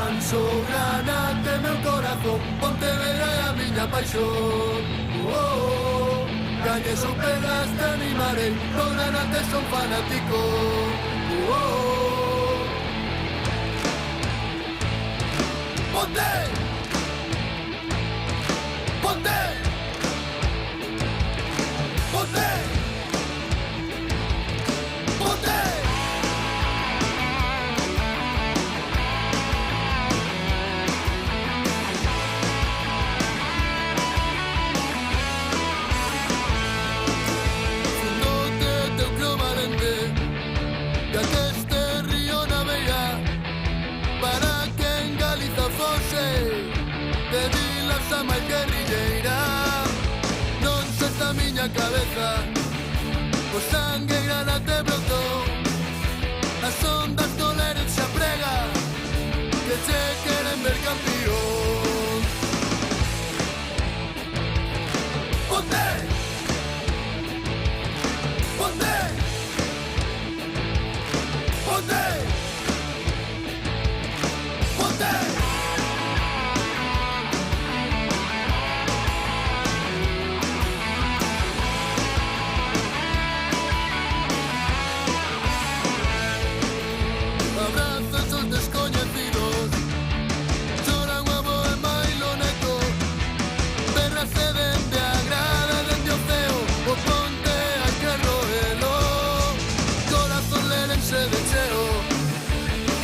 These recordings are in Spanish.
Manso granate meu corazón, Pontevedra é a miña paixón. Calles ou pedras te animarei, do granate son fanático. Ponte! Ponte! Ponte! Ponte! Sama e guerrilleira, non se esta miña cabeza, o sangue granate brotou, as ondas do Lérez se aprega, que che queren ver campeón. Ponte! Ponte! Ponte! Ponte!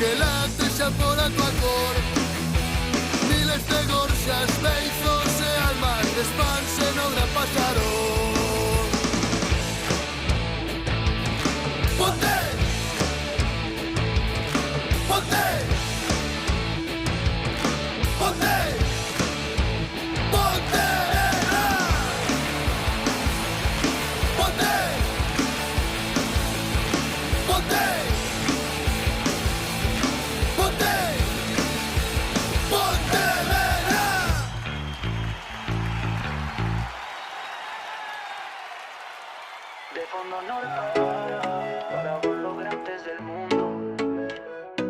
Que late xa por a tua cor, miles de gorxas, beizos e almas despanse no gran pasarón. Ponte! Ponte! Ponte! Ponte! Ponte! Ponte! Para vos los grandes del mundo.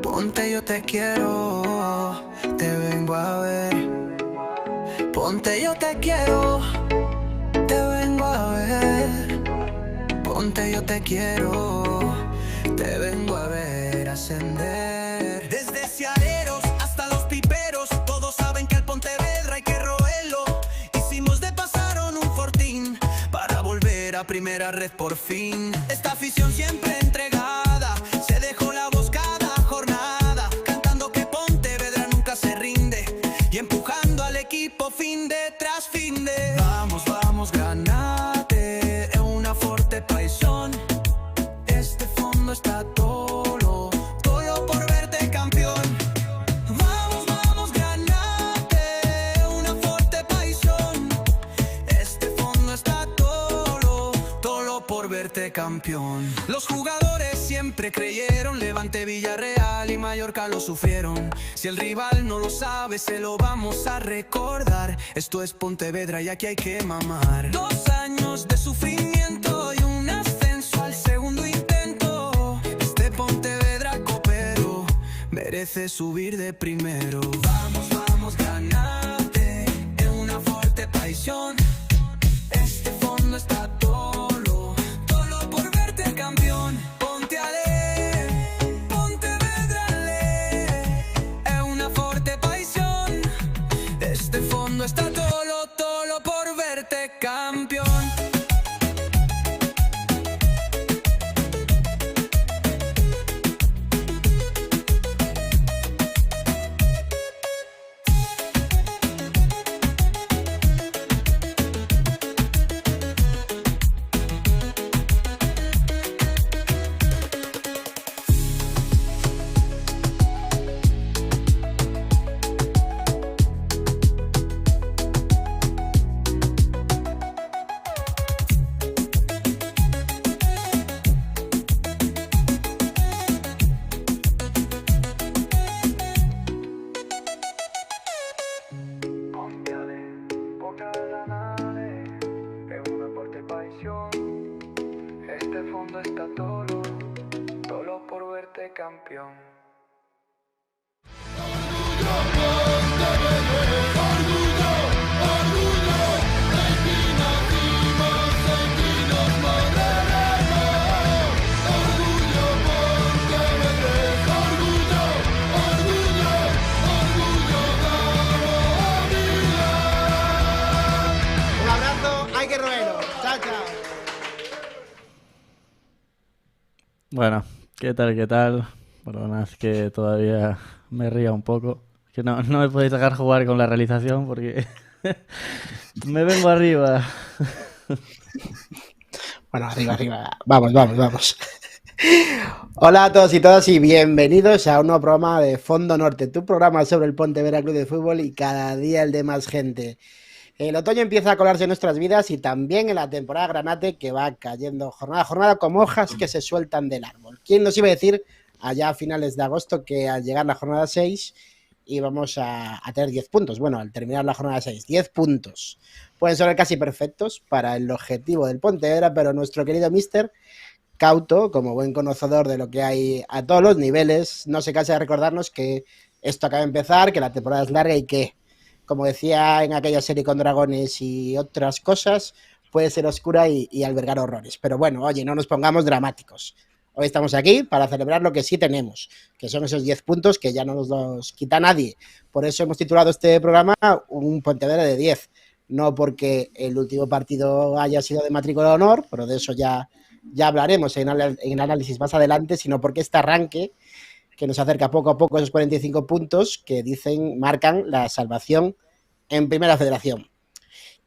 Ponte, yo te quiero, te vengo a ver. Ponte, yo te quiero, te vengo a ver. Ponte, yo te quiero, te vengo a ver ascender. Desde Ciareros hasta los piperos, todos saben que el Pontevedra hay que roerlo. Hicimos de pasaron un fortín para volver a primera red por fin. Esta afición siempre entregada, se dejó la voz cada jornada, cantando que Pontevedra nunca se rinde y empujando al equipo fin de tras fin de. Vamos, vamos, granate, es una fuerte paixón. Este fondo está todo por verte campeón. Vamos, vamos, granate, una fuerte paixón. Este fondo está todo por verte campeón. Los jugadores siempre creyeron, Levante, Villarreal y Mallorca lo sufrieron. Si el rival no lo sabe, se lo vamos a recordar. Esto es Pontevedra y aquí hay que mamar. 2 años de sufrimiento y un ascenso al segundo intento. Este Pontevedra copero merece subir de primero. Vamos, vamos, granate, es una fuerte paixón. Este fondo está todo por verte campeón. Ponte ale, Pontevedra ale, es una fuerte paixón. Este fondo está todo por verte campeón. Este fondo está todo por verte campeón. Bueno, ¿qué tal? ¿Qué tal? Perdonad que todavía me ría un poco. Que no me podéis dejar jugar con la realización porque me vengo arriba. Bueno, arriba. Vamos. Hola a todos y todas y bienvenidos a un nuevo programa de Fondo Norte, tu programa sobre el Pontevedra Club de Fútbol y cada día el de más gente. El otoño empieza a colarse en nuestras vidas y también en la temporada granate que va cayendo jornada a jornada como hojas que se sueltan del árbol. ¿Quién nos iba a decir allá a finales de agosto que al llegar la jornada 6 íbamos a tener 10 puntos? Bueno, al terminar la jornada 6, 10 puntos. Pueden ser casi perfectos para el objetivo del Pontevedra, pero nuestro querido Mister Cauto, como buen conocedor de lo que hay a todos los niveles, no se cansa de recordarnos que esto acaba de empezar, que la temporada es larga y que, como decía en aquella serie con dragones y otras cosas, puede ser oscura y albergar horrores. Pero bueno, oye, no nos pongamos dramáticos. Hoy estamos aquí para celebrar lo que sí tenemos, que son esos 10 puntos que ya no nos los quita nadie. Por eso hemos titulado este programa Un Pontevedra de 10. No porque el último partido haya sido de matrícula de honor, pero de eso ya hablaremos en análisis más adelante, sino porque este arranque que nos acerca poco a poco a esos 45 puntos que marcan la salvación en Primera Federación.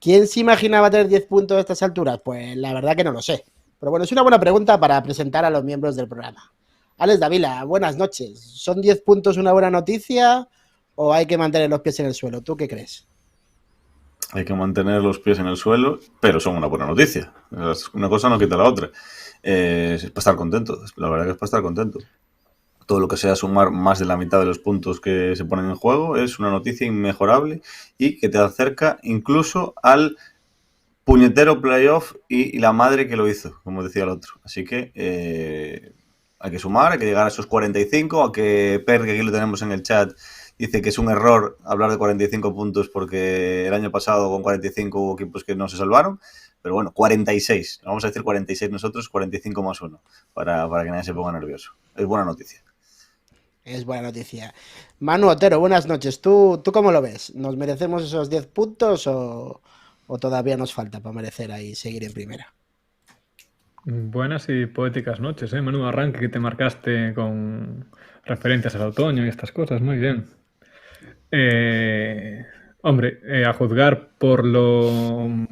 ¿Quién se imaginaba tener 10 puntos a estas alturas? Pues la verdad que no lo sé. Pero bueno, es una buena pregunta para presentar a los miembros del programa. Alex Dávila, buenas noches. ¿Son 10 puntos una buena noticia o hay que mantener los pies en el suelo? ¿Tú qué crees? Hay que mantener los pies en el suelo, pero son una buena noticia. Una cosa no quita la otra. Es para estar contento. La verdad que es para estar contento. Todo lo que sea sumar más de la mitad de los puntos que se ponen en juego es una noticia inmejorable y que te acerca incluso al puñetero playoff y la madre que lo hizo, como decía el otro. Así que hay que sumar, hay que llegar a esos 45, a que Per, que aquí lo tenemos en el chat, dice que es un error hablar de 45 puntos porque el año pasado con 45 hubo equipos que no se salvaron. Pero bueno, 46. Vamos a decir 46 nosotros, 45 más 1, para que nadie se ponga nervioso. Es buena noticia. Es buena noticia. Manu Otero, buenas noches. ¿Tú cómo lo ves? ¿Nos merecemos esos 10 puntos o todavía nos falta para merecer ahí seguir en primera? Buenas y poéticas noches, ¿eh? Menudo arranque que te marcaste con referencias al otoño y estas cosas. Muy bien. Hombre, a juzgar por lo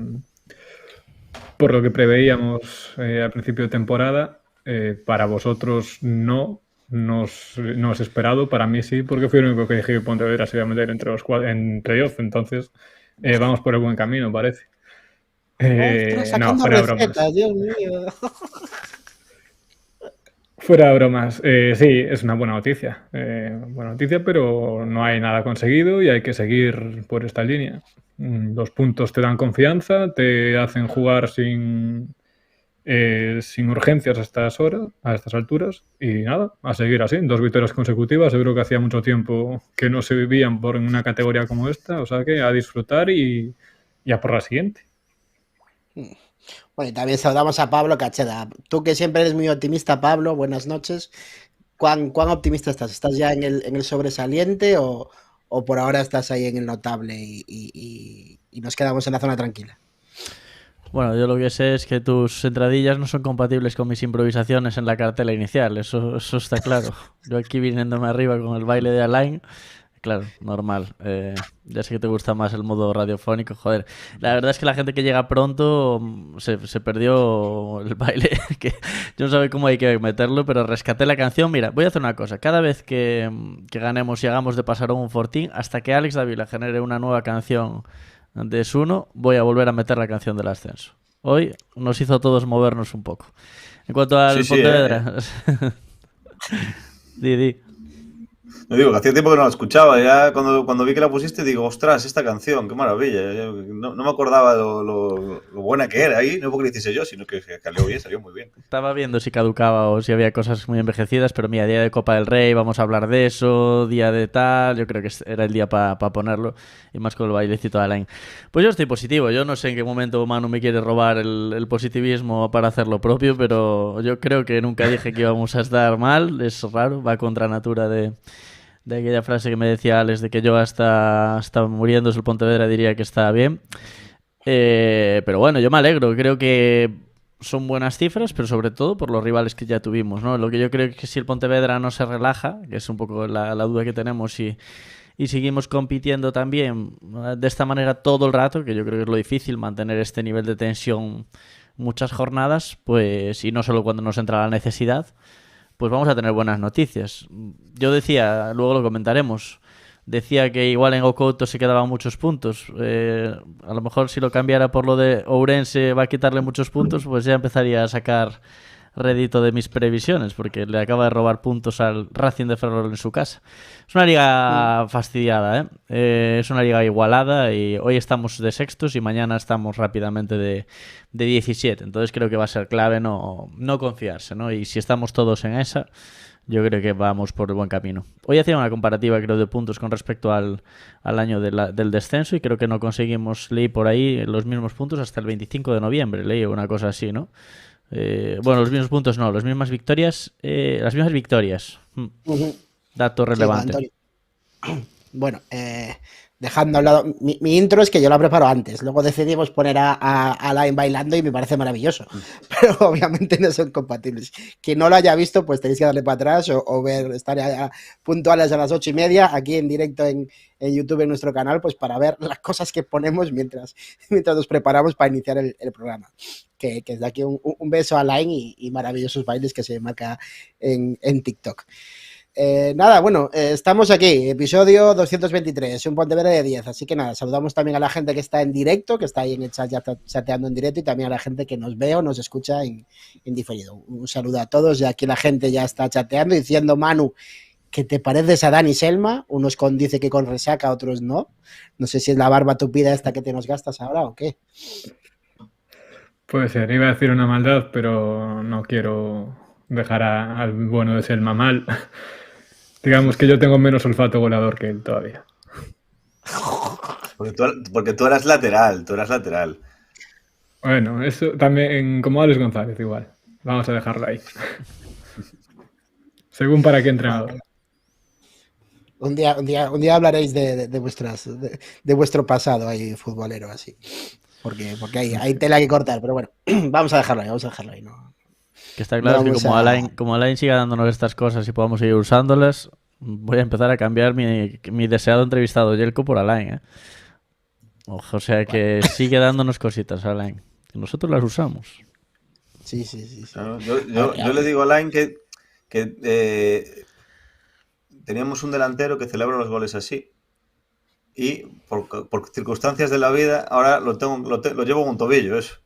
que preveíamos al principio de temporada, para vosotros no es esperado, para mí sí, porque fui el único que dije que Pontevedra se iba a meter entre los en playoff, entonces vamos por el buen camino, parece. No, fuera bromas. Dios mío. Fuera bromas, sí, es una buena noticia, pero no hay nada conseguido y hay que seguir por esta línea. Los puntos te dan confianza, te hacen jugar sin urgencias a estas alturas y nada, a seguir así, 2 victorias consecutivas. Yo creo que hacía mucho tiempo que no se vivían por una categoría como esta, o sea que a disfrutar y a por la siguiente. Bueno, y también saludamos a Pablo Cacheda. Tú que siempre eres muy optimista, Pablo, buenas noches. ¿Cuán optimista estás? ¿Estás ya en el sobresaliente o por ahora estás ahí en el notable y nos quedamos en la zona tranquila? Bueno, yo lo que sé es que tus entradillas no son compatibles con mis improvisaciones en la cartela inicial, eso está claro. Yo aquí viniéndome arriba con el baile de Alain, claro, normal. Ya sé que te gusta más el modo radiofónico, joder. La verdad es que la gente que llega pronto se perdió el baile, que yo no sé cómo hay que meterlo, pero rescaté la canción. Mira, voy a hacer una cosa. Cada vez que ganemos y hagamos de pasar un fortín, hasta que Alex Dávila genere una nueva canción de Suno, voy a volver a meter la canción del ascenso. Hoy nos hizo a todos movernos un poco. En cuanto al Pontevedra... Di. No digo que hacía tiempo que no la escuchaba. Ya cuando vi que la pusiste digo, ostras, esta canción, qué maravilla. No me acordaba lo buena que era ahí, no porque lo hiciese yo, sino que salió bien, salió muy bien. Estaba viendo si caducaba o si había cosas muy envejecidas, pero mira, día de Copa del Rey, vamos a hablar de eso, día de tal, yo creo que era el día para ponerlo, y más con el bailecito de Alain. Pues yo estoy positivo, yo no sé en qué momento Manu me quiere robar el positivismo para hacer lo propio, pero yo creo que nunca dije que íbamos a estar mal, es raro, va contra natura de aquella frase que me decía Alex de que yo hasta muriéndose el Pontevedra diría que está bien. Pero bueno, yo me alegro. Creo que son buenas cifras, pero sobre todo por los rivales que ya tuvimos, ¿no? Lo que yo creo que si el Pontevedra no se relaja, que es un poco la duda que tenemos, y seguimos compitiendo también de esta manera todo el rato, que yo creo que es lo difícil, mantener este nivel de tensión muchas jornadas, pues, y no solo cuando nos entra la necesidad, pues vamos a tener buenas noticias. Yo decía, luego lo comentaremos, decía que igual en Ocouto se quedaban muchos puntos. A lo mejor si lo cambiara por lo de Ourense va a quitarle muchos puntos, pues ya empezaría a sacar rédito de mis previsiones, porque le acaba de robar puntos al Racing de Ferrol en su casa. Es una liga fastidiada, ¿eh? Es una liga igualada y hoy estamos de sextos y mañana estamos rápidamente de 17. Entonces creo que va a ser clave no confiarse, ¿no? Y si estamos todos en esa, yo creo que vamos por el buen camino. Hoy hacía una comparativa, creo, de puntos con respecto al año del descenso y creo que no conseguimos, leí por ahí, los mismos puntos hasta el 25 de noviembre, leí una cosa así, ¿no? Bueno, los mismos puntos no, las mismas victorias. Dato relevante. Bueno, dejando a lado, mi intro es que yo la preparo antes, luego decidimos poner a Alain bailando y me parece maravilloso, pero obviamente no son compatibles. Quien no lo haya visto, pues tenéis que darle para atrás o estar puntuales a las 8:30 aquí en directo en YouTube en nuestro canal, pues para ver las cosas que ponemos mientras nos preparamos para iniciar el programa. Que desde aquí un beso a Alain y maravillosos bailes que se marca en TikTok. Nada, bueno, estamos aquí, episodio 223, un Pontevedra de 10, así que nada, saludamos también a la gente que está en directo, que está ahí en el chat ya está chateando en directo, y también a la gente que nos ve o nos escucha en diferido. Un saludo a todos, y aquí la gente ya está chateando diciendo, Manu, que te pareces a Dani Selma, unos dice que con resaca, otros no sé si es la barba tupida esta que te nos gastas ahora o qué. Puede ser, iba a decir una maldad, pero no quiero dejar al bueno de Selma mal. Digamos que yo tengo menos olfato volador que él todavía. Porque tú eras lateral. Bueno, eso también como Alex González igual. Vamos a dejarlo ahí. Según para qué entrenador. Un día hablaréis de vuestro pasado ahí futbolero así. Porque hay tela que cortar, pero bueno, vamos a dejarlo ahí, ¿no? Que está claro que como Alain siga dándonos estas cosas y podamos seguir usándolas, voy a empezar a cambiar mi deseado entrevistado Yelko por Alain, ¿eh? O sea que sigue dándonos cositas, Alain. Que nosotros las usamos. Sí. Claro, yo le digo a Alain que teníamos un delantero que celebra los goles así. Y por circunstancias de la vida, ahora lo llevo en un tobillo, eso.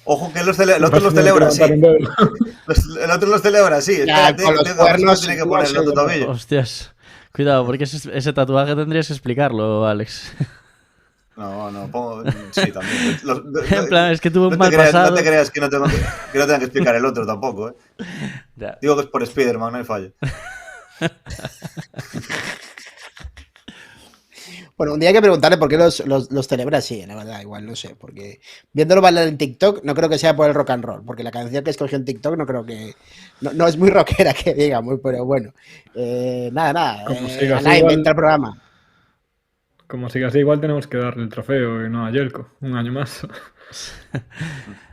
Ojo que el otro los celebra así. El otro los celebra así. Espérate, con los cuernos tiene que poner el otro tobillo. Hostias, cuidado, porque ese tatuaje tendrías que explicarlo, Alex. No, pongo... Sí, también. En plan, es que tuvo un mal pasado. No te creas que no tenga que explicar el otro tampoco, ¿eh? Ya. Digo que es por Spider-Man, no hay fallo. Bueno, un día hay que preguntarle por qué los celebra así, la verdad, igual, no sé, porque viéndolo bailar en TikTok, no creo que sea por el rock and roll, porque la canción que escogió en TikTok no creo que... No es muy rockera, que digamos, pero bueno. Nada, Alain, entra al programa. Como siga así, igual tenemos que darle el trofeo y no a Yelko, un año más.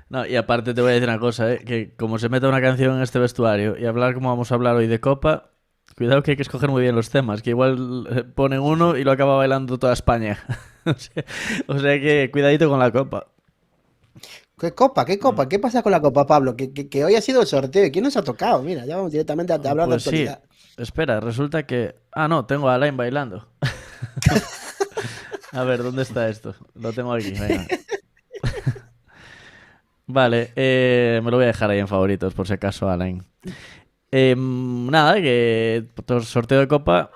No, y aparte te voy a decir una cosa, que como se meta una canción en este vestuario y hablar como vamos a hablar hoy de Copa... Cuidado que hay que escoger muy bien los temas, que igual ponen uno y lo acaba bailando toda España. O sea que cuidadito con la Copa. ¿Qué copa? ¿Qué pasa con la Copa, Pablo? Que hoy ha sido el sorteo. ¿Quién nos ha tocado? Mira, ya vamos directamente a hablar de actualidad. Sí. Espera, resulta que... Ah, no, tengo a Alain bailando. A ver, ¿dónde está esto? Lo tengo aquí, venga. Vale, me lo voy a dejar ahí en favoritos, por si acaso, Alain. Nada, que sorteo de Copa.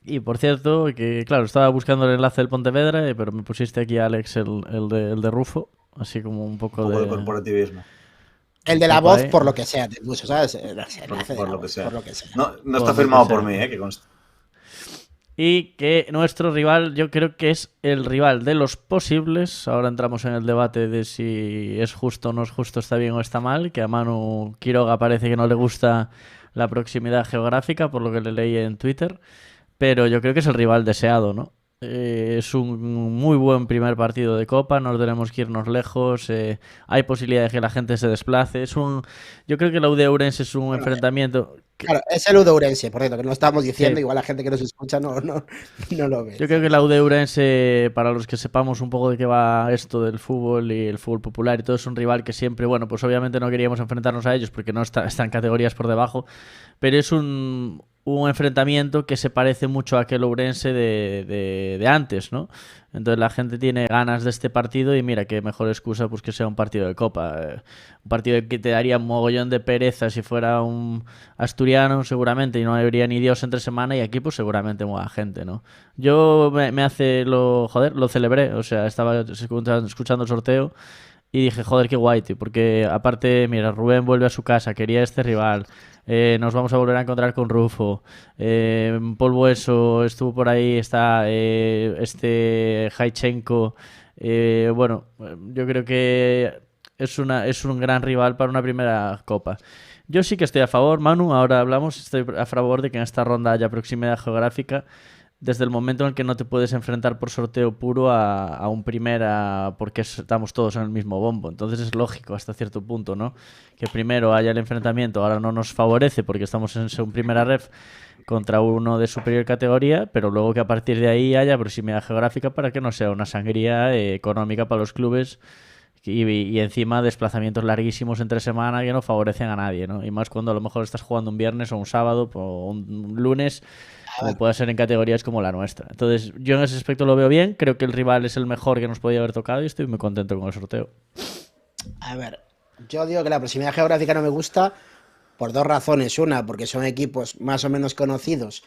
Y por cierto, que claro, estaba buscando el enlace del Pontevedra, pero me pusiste aquí, Alex, el de Rufo, así como un poco de corporativismo. El de la voz, por lo que sea, te puso, ¿sabes? Por lo que sea. No está firmado por mí, que conste. Y que nuestro rival, yo creo que es el rival de los posibles. Ahora entramos en el debate de si es justo o no es justo, está bien o está mal. Que a Manu Quiroga parece que no le gusta la proximidad geográfica, por lo que le leí en Twitter. Pero yo creo que es el rival deseado, ¿no? Es un muy buen primer partido de Copa, no tenemos que irnos lejos, hay posibilidad de que la gente se desplace. Yo creo que la UD Ourense es un enfrentamiento... Claro, es el Udourense, por cierto, que no estamos diciendo, Sí. igual la gente que nos escucha no lo ve. Yo creo que la UD Ourense, para los que sepamos un poco de qué va esto del fútbol y el fútbol popular y todo, es un rival que siempre, bueno, pues obviamente no queríamos enfrentarnos a ellos porque no están categorías por debajo, pero es un enfrentamiento que se parece mucho a aquel Ourense de antes, ¿no? Entonces la gente tiene ganas de este partido y mira, qué mejor excusa pues que sea un partido de Copa. Un partido que te daría un mogollón de pereza si fuera un asturiano seguramente y no habría ni Dios entre semana y aquí pues seguramente mueva gente, ¿no? Yo me hace lo celebré, o sea, estaba escuchando el sorteo y dije, joder, qué guay, tío, porque aparte, mira, Rubén vuelve a su casa, quería este rival, nos vamos a volver a encontrar con Rufo, Paul Bueso estuvo por ahí, está este Haichenko, bueno, yo creo que es un gran rival para una primera Copa. Yo sí que estoy a favor, Manu, ahora hablamos, estoy a favor de que en esta ronda haya proximidad geográfica desde el momento en el que no te puedes enfrentar por sorteo puro a un primera porque estamos todos en el mismo bombo. Entonces es lógico hasta cierto punto, ¿no? Que primero haya el enfrentamiento, ahora no nos favorece porque estamos en un primera ref contra uno de superior categoría, pero luego que a partir de ahí haya proximidad geográfica para que no sea una sangría económica para los clubes y encima desplazamientos larguísimos entre semana que no favorecen a nadie, ¿no? Y más cuando a lo mejor estás jugando un viernes o un sábado o un lunes, como puede ser en categorías como la nuestra. Entonces, yo en ese aspecto lo veo bien, creo que el rival es el mejor que nos podía haber tocado y estoy muy contento con el sorteo. A ver, yo digo que la proximidad geográfica no me gusta por dos razones. Una, porque son equipos más o menos conocidos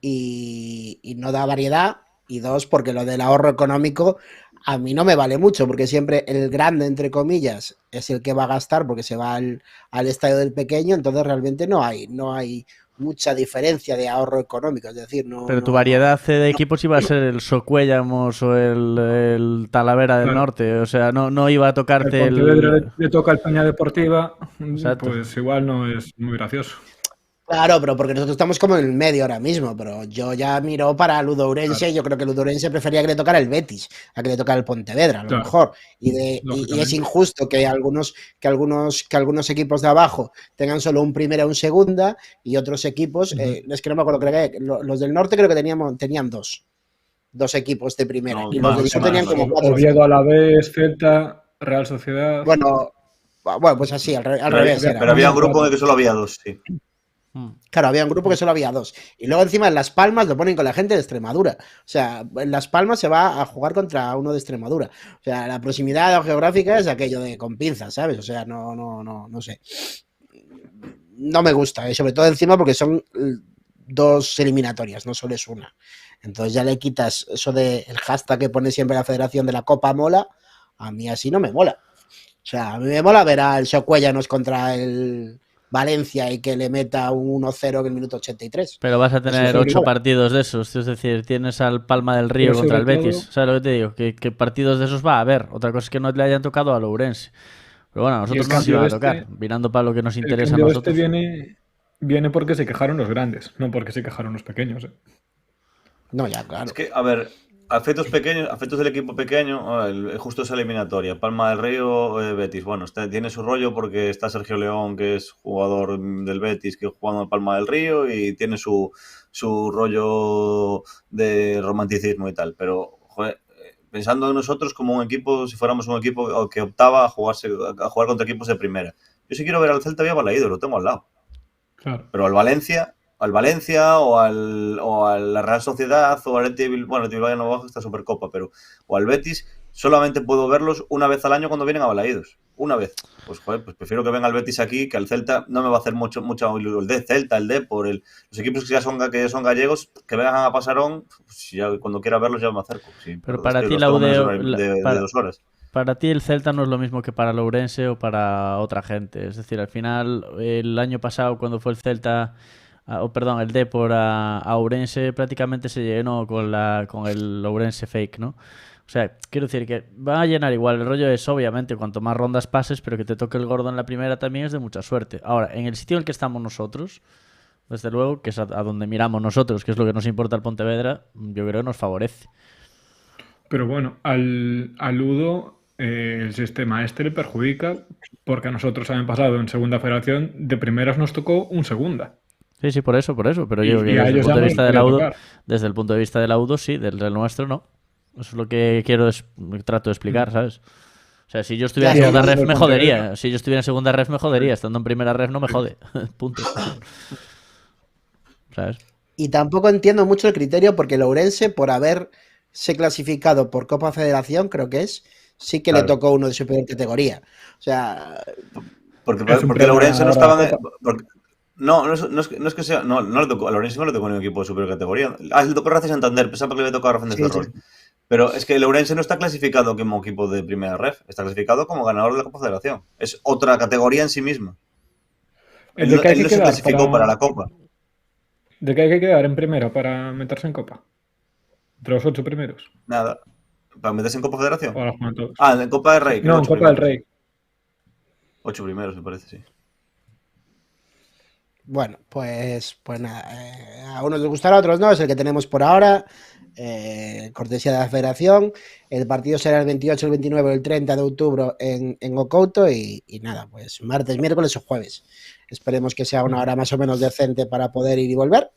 y no da variedad. Y dos, porque lo del ahorro económico a mí no me vale mucho, porque siempre el grande, entre comillas, es el que va a gastar porque se va al estadio del pequeño, entonces realmente no hay mucha diferencia de ahorro económico, es decir, Pero tu variedad de equipos iba a ser el Socuellamos o el Talavera del Claro. Norte, o sea, no iba a tocarte El Pontevedra le toca el Peña Deportiva, Exacto. pues igual no es muy gracioso. Claro, pero porque nosotros estamos como en el medio ahora mismo, pero yo ya miro para Ludourense, Claro. yo creo que Ludourense prefería que le tocara el Betis a que le tocara el Pontevedra, a lo Claro. mejor. Y es Lógicamente. injusto que algunos equipos de abajo tengan solo un primera o un segunda y otros equipos, es que no me acuerdo, creo que los del norte creo que tenían dos equipos de primera No, y los más, del sur más, tenían más. como cuatro. Oviedo a la vez, Celta, Real Sociedad. Bueno, pues así, al revés era. Pero había un grupo en el que solo había dos, sí. Claro, había un grupo que solo había dos. Y luego encima en Las Palmas lo ponen con la gente de Extremadura. O sea, en Las Palmas se va a jugar contra uno de Extremadura. O sea, la proximidad geográfica es aquello de con pinzas, ¿sabes? O sea, no sé. No me gusta, sobre todo encima porque son dos eliminatorias, no solo es una. Entonces ya le quitas eso del hashtag que pone siempre la Federación de la Copa mola. A mí así no me mola. O sea, a mí me mola ver al Socuéllanos contra el Valencia y que le meta un 1-0 en el minuto 83. Pero vas a tener 8 partidos de esos, es decir, tienes al Palma del Río Pero contra el sobre Betis. todo- ¿Sabes lo que te digo? Que partidos de esos va a haber. Otra cosa es que no le hayan tocado a Lourense. Pero bueno, a nosotros el no nos cambio iban a este- tocar, mirando para lo que nos El interesa a cambio nosotros. viene porque se quejaron los grandes, no porque se quejaron los pequeños. No, ya, claro. Es que, a ver, a efectos del equipo pequeño, justo esa eliminatoria, Palma del Río, Betis, bueno, tiene su rollo porque está Sergio León, que es jugador del Betis, que juega en Palma del Río, y tiene su rollo de romanticismo y tal, pero, joder, pensando en nosotros como un equipo, si fuéramos un equipo que optaba a jugar contra equipos de primera. Yo sí quiero ver al Celta y a Balaídos, lo tengo al lado. Claro. Pero al Valencia o a la Real Sociedad o al Bilbao no baja esta Supercopa, pero o al Betis, solamente puedo verlos una vez al año cuando vienen a Balaídos. Una vez. Pues joder, pues prefiero que venga el Betis aquí, que al Celta no me va a hacer mucho el de Celta, el de por los equipos que ya son gallegos, que vengan a Pasarón, pues ya cuando quiera verlos ya me acerco. Sí, Pero para ti los la tengo menos UDE de 2 horas. Para ti el Celta no es lo mismo que para Lourense o para otra gente. Es decir, al final, el año pasado cuando fue el Celta, el Depor a Ourense, prácticamente se llenó con el Ourense fake, ¿no? O sea, quiero decir que va a llenar igual. El rollo es, obviamente, cuanto más rondas pases, pero que te toque el gordo en la primera también es de mucha suerte. Ahora, en el sitio en el que estamos nosotros, desde luego, que es a donde miramos nosotros, que es lo que nos importa el Pontevedra, yo creo que nos favorece. Pero bueno, al Ludo el sistema este le perjudica porque a nosotros el año pasado en segunda federación de primeras nos tocó un segunda. Sí, por eso. Pero Y, digo que y a desde el ellos punto ya de no les vista del podía Audo, tocar. desde el punto de vista del Audo, sí, del nuestro no. Eso es lo que trato de explicar, ¿sabes? O sea, si yo estuviera Ya, en sí, segunda sí, ref del me Pontevedra. jodería. Si yo estuviera en segunda ref me jodería. Estando en primera ref no me jode. Punto. ¿Sabes? Y tampoco entiendo mucho el criterio porque el Ourense, por haberse clasificado por Copa Federación, creo que es, sí que le Claro. tocó uno de superior categoría. O sea, Es un Porque premio Lourense no ahora la estaba Copa. no es que sea. No le tocó. A Lourense no le tocó ningún equipo de superior categoría. Ah, le tocó Racing Santander. Pensaba que le había tocado a Rafael de sí, sí. Ferrol. Pero es que el Lourense no está clasificado como equipo de primera ref. Está clasificado como ganador de la Copa Federación. Es otra categoría en sí misma. Él ¿De no, qué hay él que no se quedar clasificó para la Copa. ¿De qué hay que quedar en primero para meterse en Copa? ¿Entre los 8 primeros? Nada. ¿Para meterse en Copa ¿O Federación? los juegan todos? Ah, en Copa del Rey, creo No, en 8 Copa del primeros. Rey. 8 primeros, me parece, sí. Bueno, pues nada. A unos les gustará, a otros no. Es el que tenemos por ahora. Cortesía de la Federación. El partido será el 28, el 29 o el 30 de octubre en Ocouto. Y nada, pues martes, miércoles o jueves. Esperemos que sea una hora más o menos decente para poder ir y volver.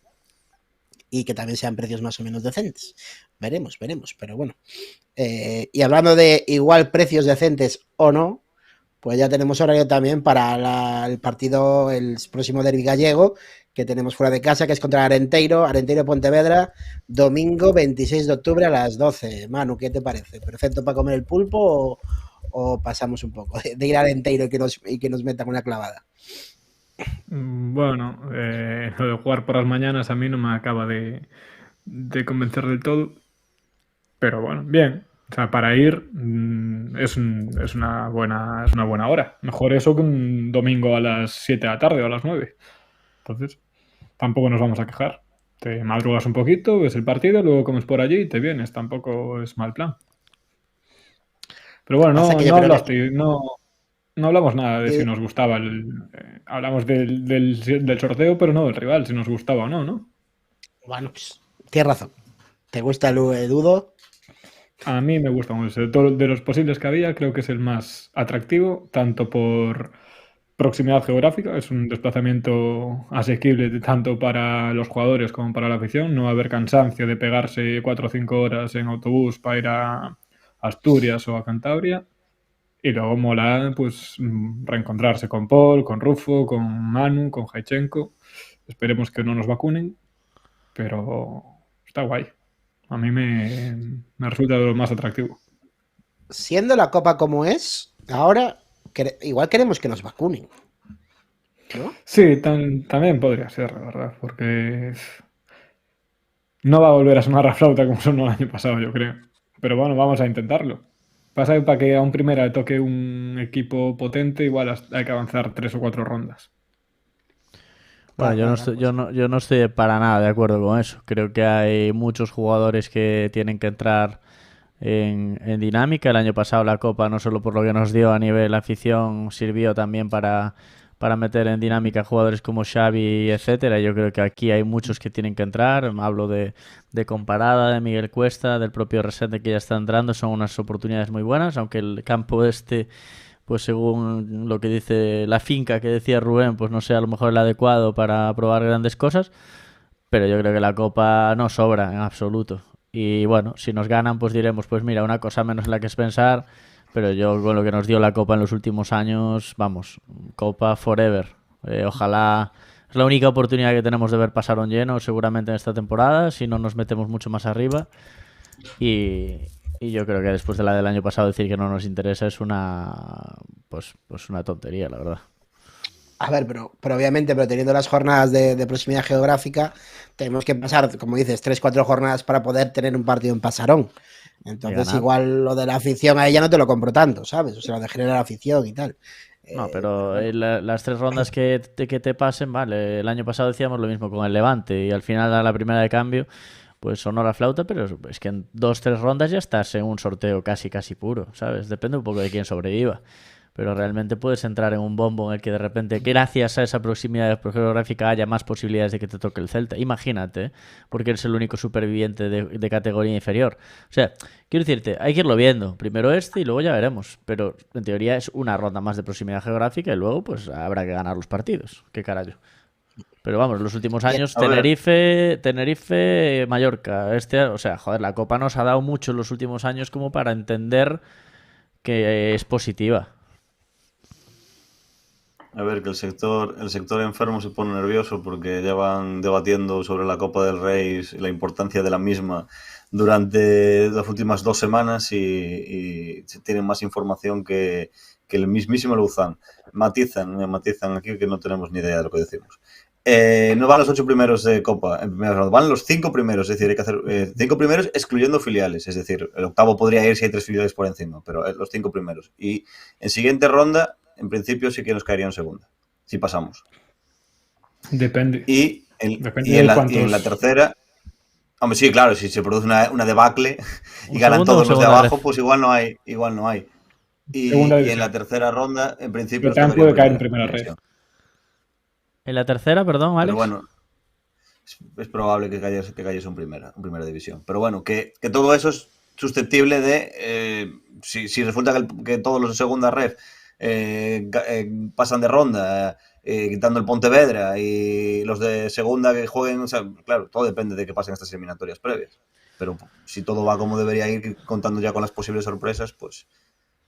Y que también sean precios más o menos decentes. Veremos, pero bueno. Y hablando de igual precios decentes o no, pues ya tenemos horario también para el partido, el próximo derbi gallego, que tenemos fuera de casa, que es contra Arenteiro Pontevedra, domingo 26 de octubre a las 12. Manu, ¿qué te parece? ¿Perfecto para comer el pulpo o pasamos un poco de ir a Arenteiro y que nos metan una clavada? Bueno, lo de jugar por las mañanas a mí no me acaba de convencer del todo. Pero bueno, bien. O sea, para ir es una buena hora. Mejor eso que un domingo a las 7 de la tarde o a las 9. Entonces, tampoco nos vamos a quejar. Te madrugas un poquito, ves el partido, luego comes por allí y te vienes. Tampoco es mal plan. Pero bueno, Pasa que yo no creo hablaste, no hablamos nada de si que nos gustaba hablamos del sorteo, pero no del rival, si nos gustaba o no, ¿no? bueno, pues tienes razón. ¿Te gusta el Dudo? A mí me gusta mucho. De los posibles que había, creo que es el más atractivo, tanto por proximidad geográfica, es un desplazamiento asequible tanto para los jugadores como para la afición. No va a haber cansancio de pegarse 4 o 5 horas en autobús para ir a Asturias o a Cantabria. Y luego mola pues reencontrarse con Paul, con Rufo, con Manu, con Jaichenko. Esperemos que no nos vacunen, pero está guay. A mí me resulta de lo más atractivo. Siendo la Copa como es, ahora igual queremos que nos vacunen, ¿no? Sí, también podría ser, la verdad, porque no va a volver a sonar la flauta como sonó el año pasado, yo creo. Pero bueno, vamos a intentarlo. Pasa que para que a un primera le toque un equipo potente, igual hay que avanzar 3 o 4 rondas. Bueno, yo no estoy para nada de acuerdo con eso. Creo que hay muchos jugadores que tienen que entrar en dinámica. El año pasado la Copa, no solo por lo que nos dio a nivel afición, sirvió también para meter en dinámica jugadores como Xavi, etcétera. Yo creo que aquí hay muchos que tienen que entrar. Hablo de Comparada, de Miguel Cuesta, del propio Resende que ya está entrando. Son unas oportunidades muy buenas, aunque el campo pues según lo que dice la finca que decía Rubén, pues no sea a lo mejor el adecuado para probar grandes cosas, pero yo creo que la Copa no sobra en absoluto. Y bueno, si nos ganan, pues diremos, pues mira, una cosa menos en la que es pensar, pero yo con lo que nos dio la Copa en los últimos años, vamos, Copa forever. Ojalá, es la única oportunidad que tenemos de ver pasar un lleno seguramente en esta temporada, si no nos metemos mucho más arriba. Y yo creo que después de la del año pasado decir que no nos interesa es una pues una tontería, la verdad. A ver, pero obviamente, pero teniendo las jornadas de proximidad geográfica, tenemos que pasar, como dices, 3-4 jornadas para poder tener un partido en Pasarón. Entonces, igual lo de la afición a ella no te lo compro tanto, ¿sabes? O sea, lo de generar afición y tal. No, pero las 3 rondas que te pasen, vale. El año pasado decíamos lo mismo con el Levante y al final a la primera de cambio pues sonó la flauta, pero es que en 2-3 rondas ya estás en un sorteo casi puro, ¿sabes? Depende un poco de quién sobreviva. pero realmente puedes entrar en un bombo en el que de repente, gracias a esa proximidad geográfica, haya más posibilidades de que te toque el Celta. Imagínate, ¿eh? Porque eres el único superviviente de categoría inferior. O sea, quiero decirte, hay que irlo viendo. Primero este y luego ya veremos. Pero en teoría es una ronda más de proximidad geográfica y luego pues habrá que ganar los partidos. ¿Qué carajo? Pero vamos, los últimos años, Tenerife, Mallorca. O sea, joder, la Copa nos ha dado mucho en los últimos años como para entender que es positiva. A ver, que el sector enfermo se pone nervioso porque ya van debatiendo sobre la Copa del Rey y la importancia de la misma durante las últimas 2 semanas y se tienen más información que el mismísimo Luzán. Matizan aquí que no tenemos ni idea de lo que decimos. No van los 8 primeros de Copa en primera ronda, van los 5 primeros, es decir, hay que hacer 5 primeros excluyendo filiales, es decir, el octavo podría ir si hay 3 filiales por encima, pero los 5 primeros. Y en siguiente ronda, en principio sí que nos caería en segunda, si pasamos. Depende. Y Depende en de la tercera, hombre, sí, claro, si se produce una debacle y ganan segundo o todos los de segunda abajo, red. pues igual no hay. Y Segunda en división. la tercera ronda, en principio, Pero también puede caer en primera red. En la tercera, perdón, Alex. Pero bueno, es probable que cayese en primera división. Pero bueno, que todo eso es susceptible de, si resulta que todos los de segunda ref pasan de ronda, quitando el Pontevedra y los de segunda que jueguen, o sea, claro, todo depende de que pasen estas eliminatorias previas. Pero si todo va como debería ir, contando ya con las posibles sorpresas, pues...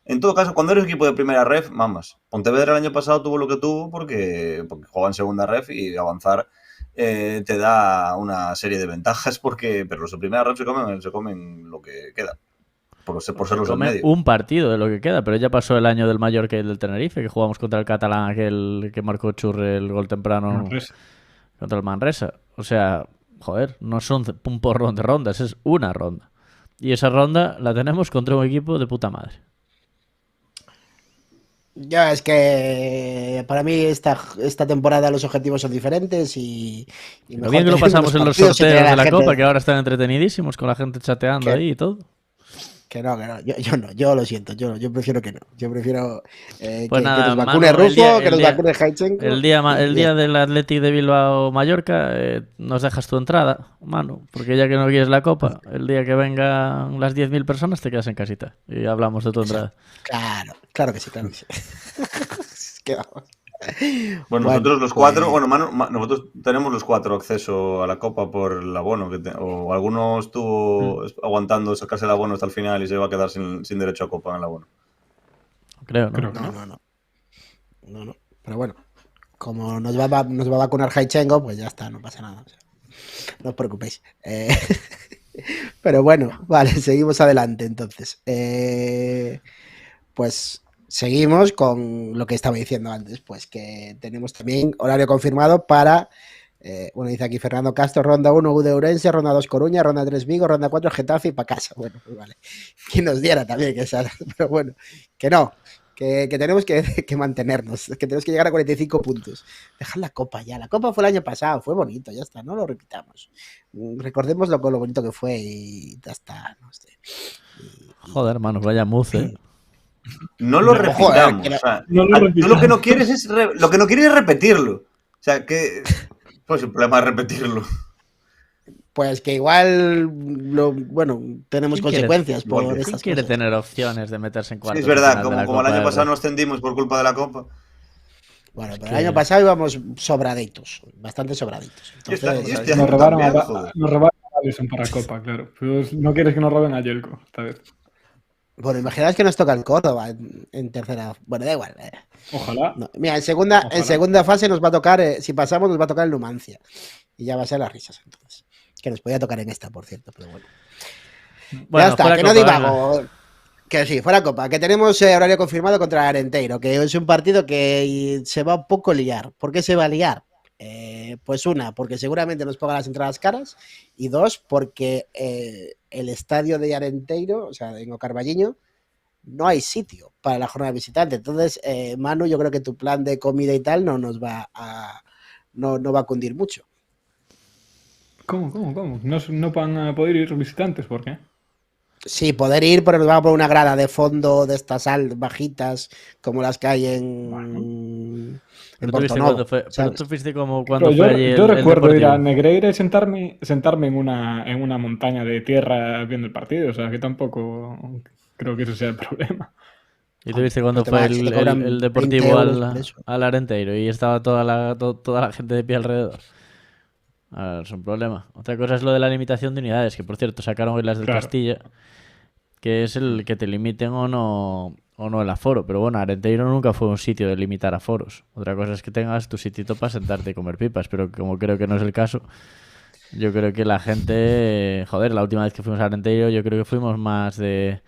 En todo caso, cuando eres equipo de primera ref, mamas. Pontevedra el año pasado tuvo lo que tuvo porque jugaba en segunda ref y avanzar te da una serie de ventajas pero los de primera ref se comen lo que queda. Por ser los del medio. Un partido de lo que queda, pero ya pasó el año del Mallorca y el del Tenerife, que jugamos contra el catalán, aquel que marcó Churre el gol temprano contra el Manresa. O sea, joder, no son un porrón de rondas, es una ronda. Y esa ronda la tenemos contra un equipo de puta madre. Ya, es que para mí esta temporada los objetivos son diferentes y Lo bien que lo pasamos en los sorteos de la Copa, que ahora están entretenidísimos con la gente chateando ahí y todo. Que no, yo lo siento, yo prefiero que no. Yo prefiero pues que nada, nos vacune Manu, Russo, que nos vacune Haichenko. El día del Athletic de Bilbao-Mallorca nos dejas tu entrada, Manu, porque ya que no quieres la Copa, el día que vengan las 10.000 personas te quedas en casita y hablamos de tu entrada. Claro que sí. Es que vamos. Bueno, nosotros los 4, Manu, nosotros tenemos los 4 acceso a la Copa por el abono, o alguno estuvo aguantando sacarse el abono hasta el final y se va a quedar sin derecho a Copa en el abono. Creo, ¿no? No. Pero bueno, como nos va a vacunar Haichenko, pues ya está, no pasa nada. O sea, no os preocupéis. Pero bueno, vale, seguimos adelante entonces. Pues... Seguimos con lo que estaba diciendo antes, pues que tenemos también horario confirmado para, dice aquí Fernando Castro, ronda 1 UD Ourense, ronda 2 Coruña, ronda 3 Vigo, ronda 4 Getafe y para casa. Bueno, pues vale, que nos diera también que esa, pero bueno, que no, que tenemos que mantenernos, que tenemos que llegar a 45 puntos. Dejad la Copa ya, la Copa fue el año pasado, fue bonito, ya está, no lo repitamos. Recordemos lo bonito que fue y ya está. No sé. Joder, hermano, vaya muce. No lo repitamos. O sea, tú lo que no quieres es repetirlo. O sea, que pues el problema es repetirlo. Pues que igual tenemos consecuencias por estas cosas. Quiere tener opciones de meterse en cuartos. Sí, es verdad, como el año pasado nos ascendimos por culpa de la Copa. Bueno, pero el año pasado íbamos sobraditos, bastante sobraditos. Entonces, nos robaron a Alisson para Copa, claro. Pues no quieres que nos roben a Yelko esta vez. Bueno, imaginaos que nos toca el Córdoba en tercera. Bueno, da igual. Ojalá. No. Mira, en segunda fase nos va a tocar, si pasamos, nos va a tocar el Numancia. Y ya va a ser las risas entonces. Que nos podía tocar en esta, por cierto, pero bueno. Ya está, que no divago. Que sí, fuera Copa. Que tenemos horario confirmado contra el Arenteiro, que es un partido que se va un poco a liar. ¿Por qué se va a liar? Pues una, porque seguramente nos pongan las entradas caras, y dos, porque el estadio de Arenteiro, o sea, en O Carballiño, no hay sitio para la jornada visitante. Entonces, Manu, yo creo que tu plan de comida y tal no nos va no va a cundir mucho. ¿Cómo? ¿No van a poder ir visitantes? ¿Por qué? Sí, poder ir, pero nos vamos por una grada de fondo de estas bajitas, como las que hay Bueno, en Pero tú viste Portonovo, cuando fue, pero ¿sabes? tú viste como pero cuando fue allí yo el recuerdo ir a Deportivo. Negreira y sentarme en una montaña de tierra viendo el partido, o sea que tampoco creo que eso sea el problema. Y tú viste Pues cuando te fue si te el cobran 20 Deportivo euros por eso. al Arenteiro y estaba toda la gente de pie alrededor. A ver, es un problema. Otra cosa es lo de la limitación de unidades, que por cierto sacaron hoy las del Claro. Castilla, que es el que te limiten o no el aforo. Pero bueno, Arenteiro nunca fue un sitio de limitar aforos. Otra cosa es que tengas tu sitito para sentarte y comer pipas, pero como creo que no es el caso, yo creo que la gente, joder, la última vez que fuimos a Arenteiro yo creo que fuimos más de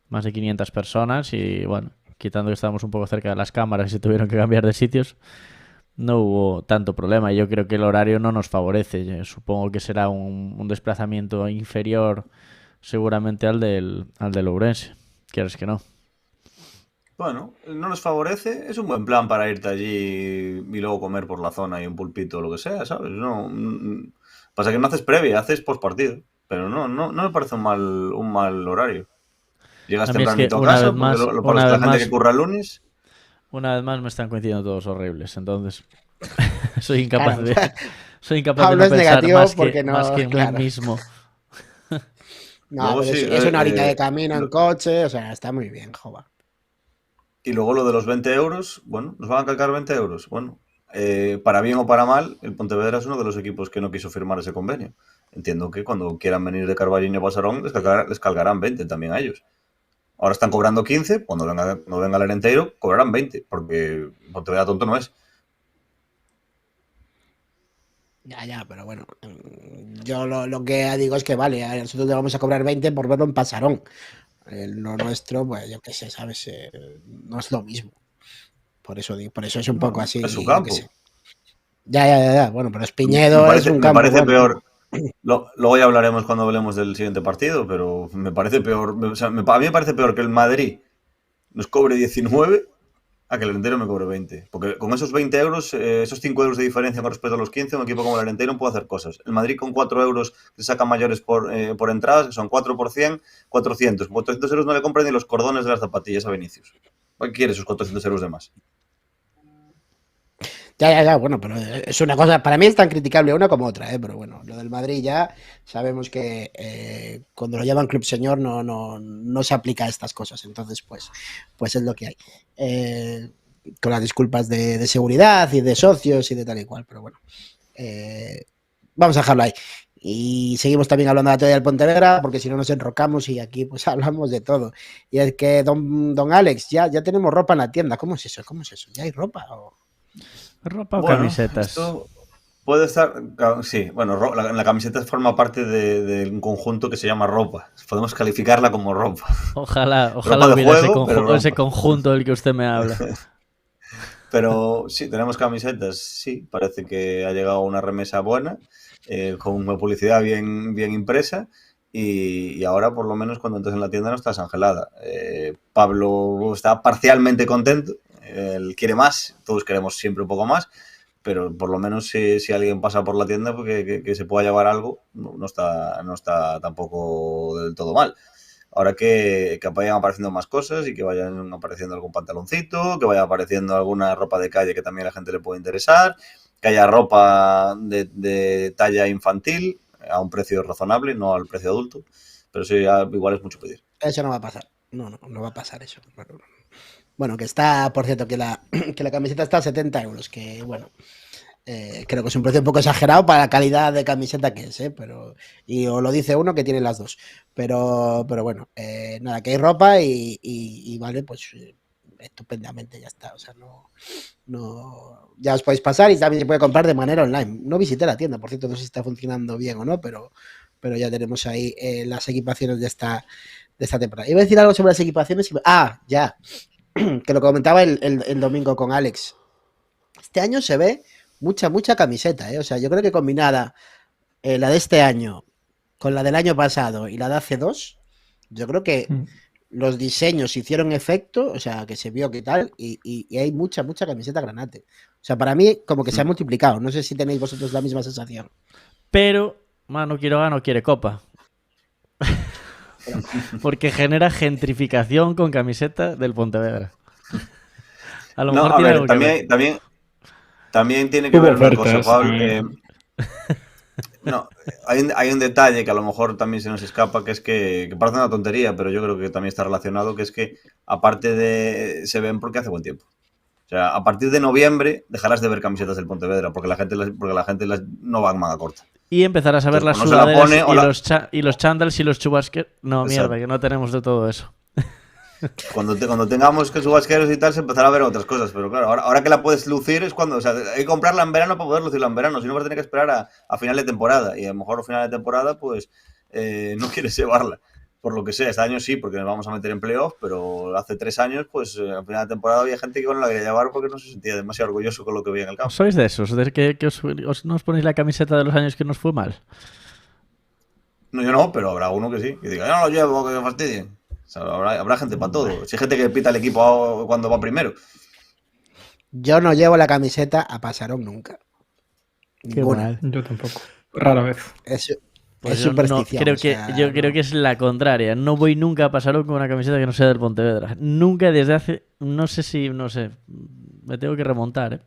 500 personas y bueno, quitando que estábamos un poco cerca de las cámaras y se tuvieron que cambiar de sitios, no hubo tanto problema. Yo creo que el horario no nos favorece. Yo supongo que será un desplazamiento inferior seguramente al del Ourense. Quieres que no. Bueno, no nos favorece, es un buen plan para irte allí y luego comer por la zona y un pulpito o lo que sea, ¿sabes? No, pasa que no haces previa, haces post partido, pero no me parece un mal horario. Llegas A mí es que tempranito a casa, porque para la gente que curra el lunes, una vez más me están coincidiendo todos horribles, entonces soy incapaz Claro, de soy incapaz de Pablo no es pensar negativo porque más que no, en mí claro. mismo. No, luego pero sí. es una horita de camino en coche, o sea, está muy bien, jova. Y luego lo de los 20 euros, bueno, nos van a calcar 20 euros. Bueno, para bien o para mal, el Pontevedra es uno de los equipos que no quiso firmar ese convenio. Entiendo que cuando quieran venir de Carballiño a Pasarón, les cargarán 20 también a ellos. Ahora están cobrando 15, cuando venga el Arenteiro, cobrarán 20, porque Pontevedra tonto no es. Ya, pero bueno, yo lo que digo es que vale, a nosotros le vamos a cobrar 20 por verlo en Pasarón. Lo nuestro, pues yo qué sé, ¿sabes? No es lo mismo. Por eso es un poco Bueno, así, es su yo qué campo. sé. Ya. Bueno, pero Espiñedo es un Me campo parece bueno. peor. Luego ya hablaremos cuando hablemos del siguiente partido, pero me parece peor. O sea, a mí me parece peor que el Madrid nos cobre 19 a que el Arenteiro me cobre 20. Porque con esos 20 euros, esos 5 euros de diferencia con respecto a los 15, un equipo como el Arenteiro no puede hacer cosas. El Madrid con 4 euros que saca mayores por entradas, que son 4 por 100, 400. Con 400 euros no le compran ni los cordones de las zapatillas a Vinicius. ¿Para qué quiere esos 400 euros de más? Ya, bueno, pero es una cosa, para mí es tan criticable una como otra, pero bueno, lo del Madrid ya sabemos que cuando lo llaman club señor no se aplica a estas cosas, entonces pues es lo que hay. Con las disculpas de seguridad y de socios y de tal y cual, pero bueno, vamos a dejarlo ahí. Y seguimos también hablando de la teoría del Pontevedra, porque si no nos enrocamos y aquí pues hablamos de todo. Y es que don Alex, ya tenemos ropa en la tienda, ¿cómo es eso? ¿Ya hay ropa? ¿Ropa o Bueno, camisetas? esto puede estar. Sí, bueno, la camiseta forma parte de un conjunto que se llama ropa. Podemos calificarla como ropa. Ojalá Ropa de hubiera juego, pero ese ropa. conjunto del que usted me habla. Pero sí, tenemos camisetas. Sí, parece que ha llegado una remesa buena, con una publicidad bien impresa. Y ahora, por lo menos, cuando entres en la tienda no estás angelada. Pablo está parcialmente contento. Él quiere más, todos queremos siempre un poco más, pero por lo menos si alguien pasa por la tienda porque que se pueda llevar algo, no está tampoco del todo mal. Ahora que vayan apareciendo más cosas y que vayan apareciendo algún pantaloncito, que vaya apareciendo alguna ropa de calle que también a la gente le puede interesar, que haya ropa de talla infantil a un precio razonable, no al precio adulto, pero sí, igual es mucho pedir. Eso no va a pasar. No va a pasar eso. Bueno, que está, por cierto, que la camiseta está a 70 euros, que bueno, creo que es un precio un poco exagerado para la calidad de camiseta que es, pero o lo dice uno que tiene las dos. Pero bueno, nada, que hay ropa y vale, pues estupendamente, ya está. O sea, ya os podéis pasar y también se puede comprar de manera online. No visité la tienda, por cierto, no sé si está funcionando bien o no, pero ya tenemos ahí las equipaciones de esta temporada. Iba a decir algo sobre las equipaciones. Ya. Que lo comentaba el domingo con Alex. Este año se ve mucha camiseta, O sea, yo creo que combinada la de este año con la del año pasado y la de hace 2, yo creo que los diseños hicieron efecto, o sea, que se vio que tal, y hay mucha camiseta granate. O sea, para mí como que se ha multiplicado. No sé si tenéis vosotros la misma sensación. Pero Manu Quiroga no quiere copa. Porque genera gentrificación con camiseta del Pontevedra. A lo No, mejor a tiene ver, algo que ver. también tiene que Hubo ver una cosa, ofertas Pablo. también. No, hay un detalle que a lo mejor también se nos escapa, que es que parece una tontería, pero yo creo que también está relacionado, que es que aparte de se ven porque hace buen tiempo. O sea, a partir de noviembre dejarás de ver camisetas del Pontevedra, porque la gente no va en manga corta. Y empezarás a ver Entonces, las o no se la sudaderas pone, y los chándals y los chubasqueros. No, mierda, Exacto. que no tenemos de todo eso. Cuando tengamos que subasqueros y tal, se empezará a ver otras cosas. Pero claro, ahora que la puedes lucir es cuando. O sea, hay que comprarla en verano para poder lucirla en verano. Si no, vas a tener que esperar a final de temporada. Y a lo mejor a final de temporada, pues no quieres llevarla. Por lo que sea, este año sí, porque nos vamos a meter en playoff. Pero hace 3 años, pues a final de temporada había gente que no la quería llevar porque no se sentía demasiado orgulloso con lo que veía en el campo. ¿Sois de esos? ¿De que no os ponéis la camiseta de los años que nos fue mal? No, yo no, pero habrá uno que sí. Que diga, yo no lo llevo, que me fastidien. O sea, habrá gente para todo. Si hay gente que pita el equipo cuando va primero. Yo no llevo la camiseta a Pasarón nunca. Qué Ninguna. mal. Yo tampoco. Rara vez. Es Pues yo superstición. creo o sea, yo creo que es la contraria. No voy nunca a pasarlo con una camiseta que no sea del Pontevedra. Nunca desde hace. No sé. Me tengo que remontar, ¿eh?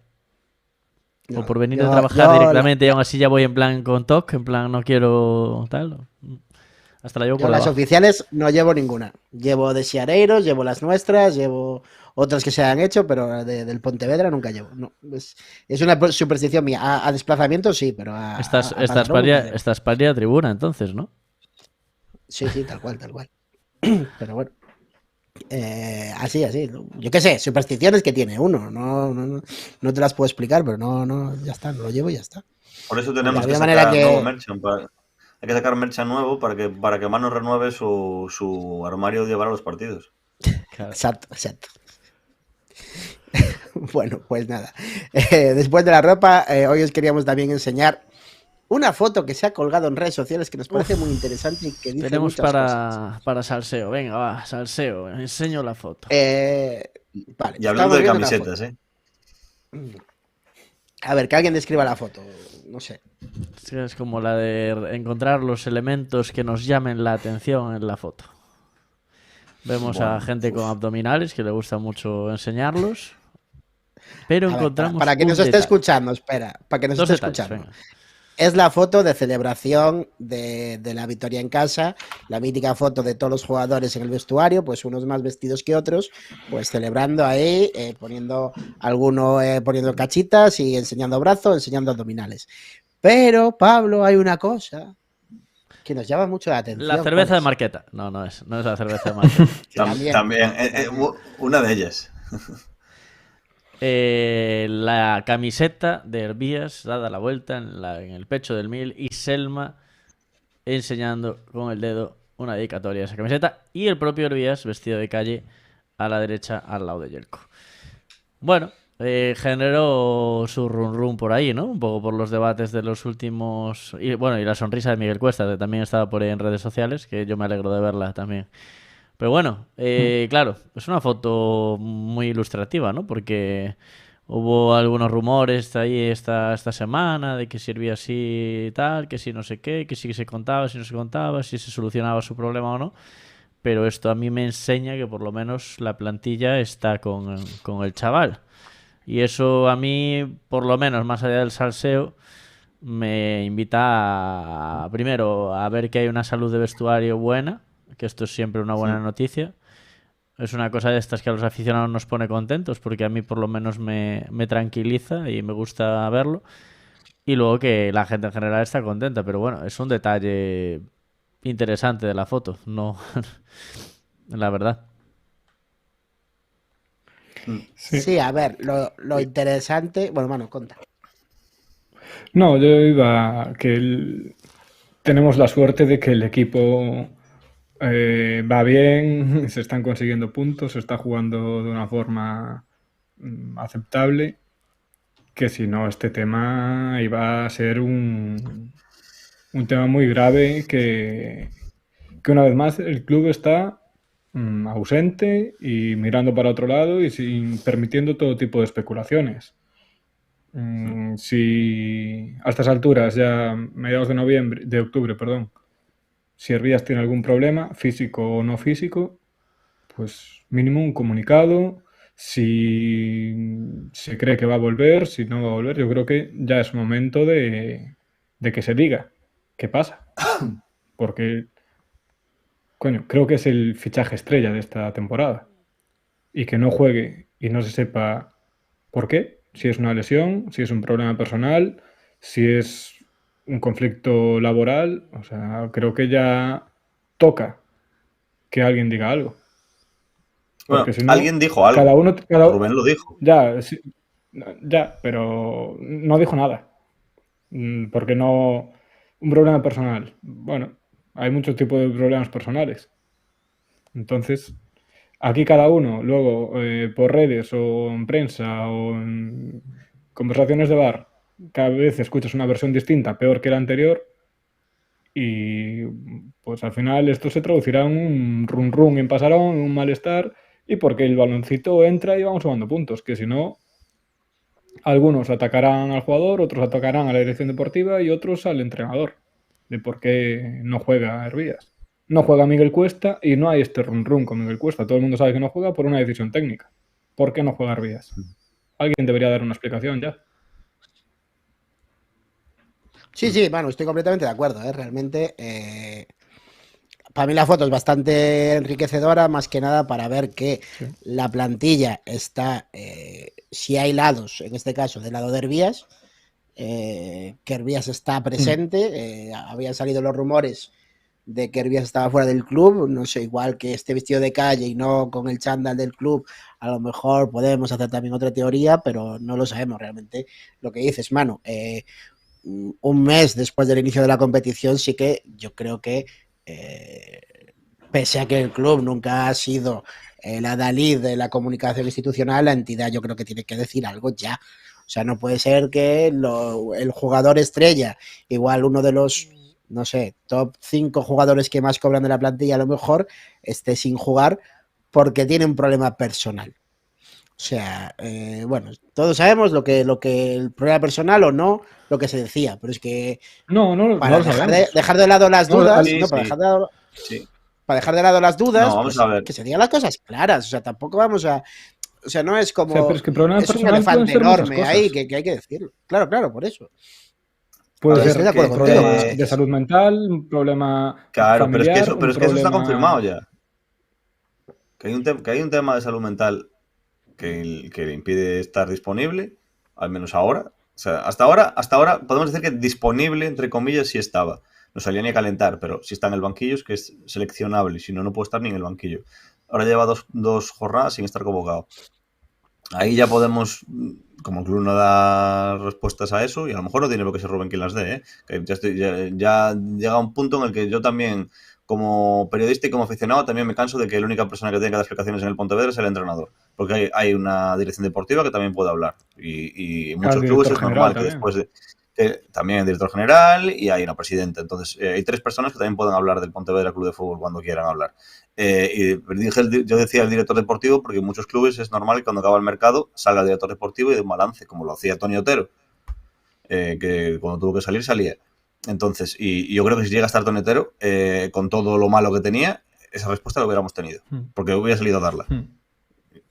O no, por venir yo- de trabajar yo directamente y aún así ya voy en plan con TOC, en plan no quiero tal. Hasta la llevo Yo por las debajo. oficiales no llevo ninguna. Llevo de Siareiros, llevo las nuestras, llevo otras que se han hecho, pero del Pontevedra nunca llevo. No, es una superstición mía. A desplazamiento sí, pero a Estás Pasarón nunca llevo. para ir a tribuna entonces, ¿no? Sí, tal cual. Pero bueno. Así. ¿no? Yo qué sé, supersticiones que tiene uno. No te las puedo explicar, pero no, ya está, no lo llevo y ya está. Por eso De tenemos la que misma sacar manera que. nuevo merchant. Hay que sacar merchant nuevo para que Manu renueve su armario de llevar a los partidos. Claro. Exacto. Bueno, pues nada. Después de la ropa, hoy os queríamos también enseñar una foto que se ha colgado en redes sociales que nos parece muy interesante y que dice Tenemos muchas cosas. para salseo. Venga, va, salseo. Enseño la foto. Vale, Y hablando estamos de viendo una camisetas, ¿eh? foto. A ver, que alguien describa la foto. No sé. Es como la de encontrar los elementos que nos llamen la atención en la foto. Vemos a Bueno, gente con abdominales que le gusta mucho enseñarlos. Pero A ver, encontramos para que un nos esté detalle. escuchando, espera, para que nos Dos esté detalles, escuchando. venga. Es la foto de celebración de la victoria en casa, la mítica foto de todos los jugadores en el vestuario, pues unos más vestidos que otros, pues celebrando ahí, poniendo poniendo cachitas y enseñando brazos, enseñando abdominales. Pero, Pablo, hay una cosa que nos llama mucho la atención. La cerveza ¿cuál de es? Marqueta. No es la cerveza de Marqueta. También. Una de ellas. La camiseta de Herbías dada la vuelta en el pecho del Mil y Selma enseñando con el dedo una dedicatoria a esa camiseta y el propio Herbías vestido de calle a la derecha al lado de Yelko. Bueno, generó su run por ahí, ¿no? Un poco por los debates de los últimos... Y la sonrisa de Miguel Cuesta, que también estaba por ahí en redes sociales, que yo me alegro de verla también. Pero bueno, claro, es una foto muy ilustrativa, ¿no? Porque hubo algunos rumores ahí esta semana de que servía así y tal, que si no sé qué, que sí que se contaba, si no se contaba, si se solucionaba su problema o no. Pero esto a mí me enseña que por lo menos la plantilla está con el chaval. Y eso a mí, por lo menos, más allá del salseo, me invita primero a ver que hay una salud de vestuario buena, que esto es siempre una buena noticia. Es una cosa de estas que a los aficionados nos pone contentos, porque a mí por lo menos me tranquiliza y me gusta verlo. Y luego que la gente en general está contenta, pero bueno, es un detalle interesante de la foto, no la verdad. Sí, a ver, lo interesante... Bueno, Manu, conta. No, yo iba que tenemos la suerte de que el equipo va bien, se están consiguiendo puntos, se está jugando de una forma aceptable, que si no este tema iba a ser un tema muy grave que una vez más el club está ausente y mirando para otro lado y sin permitiendo todo tipo de especulaciones. Si a estas alturas, ya mediados de octubre, si Hervías tiene algún problema, físico o no físico, pues mínimo un comunicado, si se cree que va a volver, si no va a volver, yo creo que ya es momento de que se diga qué pasa. Porque, coño, creo que es el fichaje estrella de esta temporada. Y que no juegue y no se sepa por qué, si es una lesión, si es un problema personal, si es un conflicto laboral, o sea, creo que ya toca que alguien diga algo. Bueno, Porque si no, alguien dijo algo. Rubén lo dijo. Ya, pero no dijo nada. Porque no... Un problema personal. Bueno, hay muchos tipos de problemas personales. Entonces, aquí cada uno, luego, por redes o en prensa o en conversaciones de bar, cada vez escuchas una versión distinta, peor que la anterior, y pues al final esto se traducirá en un run run en pasarón, en un malestar, y porque el baloncito entra y vamos sumando puntos, que si no, algunos atacarán al jugador, otros atacarán a la dirección deportiva y otros al entrenador, de por qué no juega Hervías. No juega Miguel Cuesta y no hay este run run con Miguel Cuesta. Todo el mundo sabe que no juega por una decisión técnica. ¿Por qué no juega Hervías? Alguien debería dar una explicación ya. Sí, bueno, estoy completamente de acuerdo, ¿eh? Realmente, para mí la foto es bastante enriquecedora, más que nada para ver que la plantilla está, si hay lados, en este caso, del lado de Hervías, que Hervías está presente, habían salido los rumores de que Hervías estaba fuera del club, no sé, igual que esté vestido de calle y no con el chándal del club, a lo mejor podemos hacer también otra teoría, pero no lo sabemos realmente. Lo que dices, Manu, un mes después del inicio de la competición, sí que yo creo que, pese a que el club nunca ha sido el adalid de la comunicación institucional, la entidad yo creo que tiene que decir algo ya. O sea, no puede ser que el jugador estrella, igual uno de los, no sé, top 5 jugadores que más cobran de la plantilla, a lo mejor esté sin jugar porque tiene un problema personal. O sea, bueno, todos sabemos lo que el problema personal o no, lo que se decía, pero es que para dejar de lado las dudas, para dejar de lado las dudas, vamos a ver. Que se digan las cosas claras. O sea, tampoco vamos a... O sea, no es como... O sea, pero es que es un elefante enorme ahí que hay que decirlo. Claro, por eso. Puede ser un problema de salud mental, un problema familiar, pero es que eso está confirmado ya. Que hay un tema de salud mental que le impide estar disponible, al menos ahora. O sea, hasta ahora podemos decir que disponible, entre comillas, sí estaba. No salía ni a calentar, pero si está en el banquillo es que es seleccionable, si no, no puede estar ni en el banquillo. Ahora lleva dos jornadas sin estar convocado. Ahí ya podemos, como el club no da respuestas a eso, y a lo mejor no tiene por qué ser Rubén quien las dé, ¿eh? Que ya llega un punto en el que yo también, como periodista y como aficionado, también me canso de que la única persona que tiene que dar explicaciones en el Pontevedra es el entrenador. Porque hay una dirección deportiva que también puede hablar. Y en muchos clubes es normal que después de... también el director general y hay una presidenta. Entonces, hay 3 personas que también pueden hablar del Pontevedra Club de Fútbol cuando quieran hablar. Yo decía el director deportivo porque en muchos clubes es normal que cuando acaba el mercado salga el director deportivo y dé un balance, como lo hacía Tony Otero, que cuando tuvo que salir, salía. Entonces, y yo creo que si llega a estar Tony Otero, con todo lo malo que tenía, esa respuesta la hubiéramos tenido, porque hubiera salido a darla.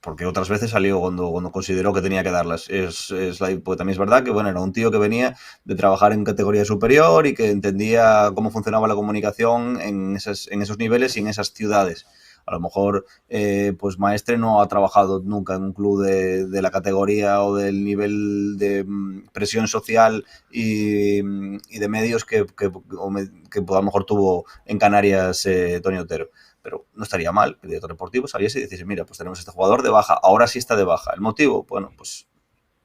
Porque otras veces salió cuando consideró que tenía que darlas. Pues también es verdad que, bueno, era un tío que venía de trabajar en categoría superior y que entendía cómo funcionaba la comunicación en esos niveles y en esas ciudades. A lo mejor, pues Maestre no ha trabajado nunca en un club de la categoría o del nivel de presión social y de medios que a lo mejor tuvo en Canarias Tony Otero. Pero no estaría mal que el director deportivo saliese y dijese, mira, pues tenemos este jugador de baja, ahora sí está de baja. ¿El motivo? Bueno, pues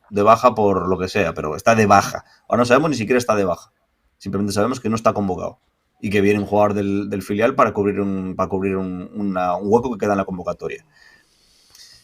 de baja por lo que sea, pero está de baja. Ahora no sabemos ni siquiera está de baja. Simplemente sabemos que no está convocado y que viene un jugador del filial para cubrir un hueco que queda en la convocatoria.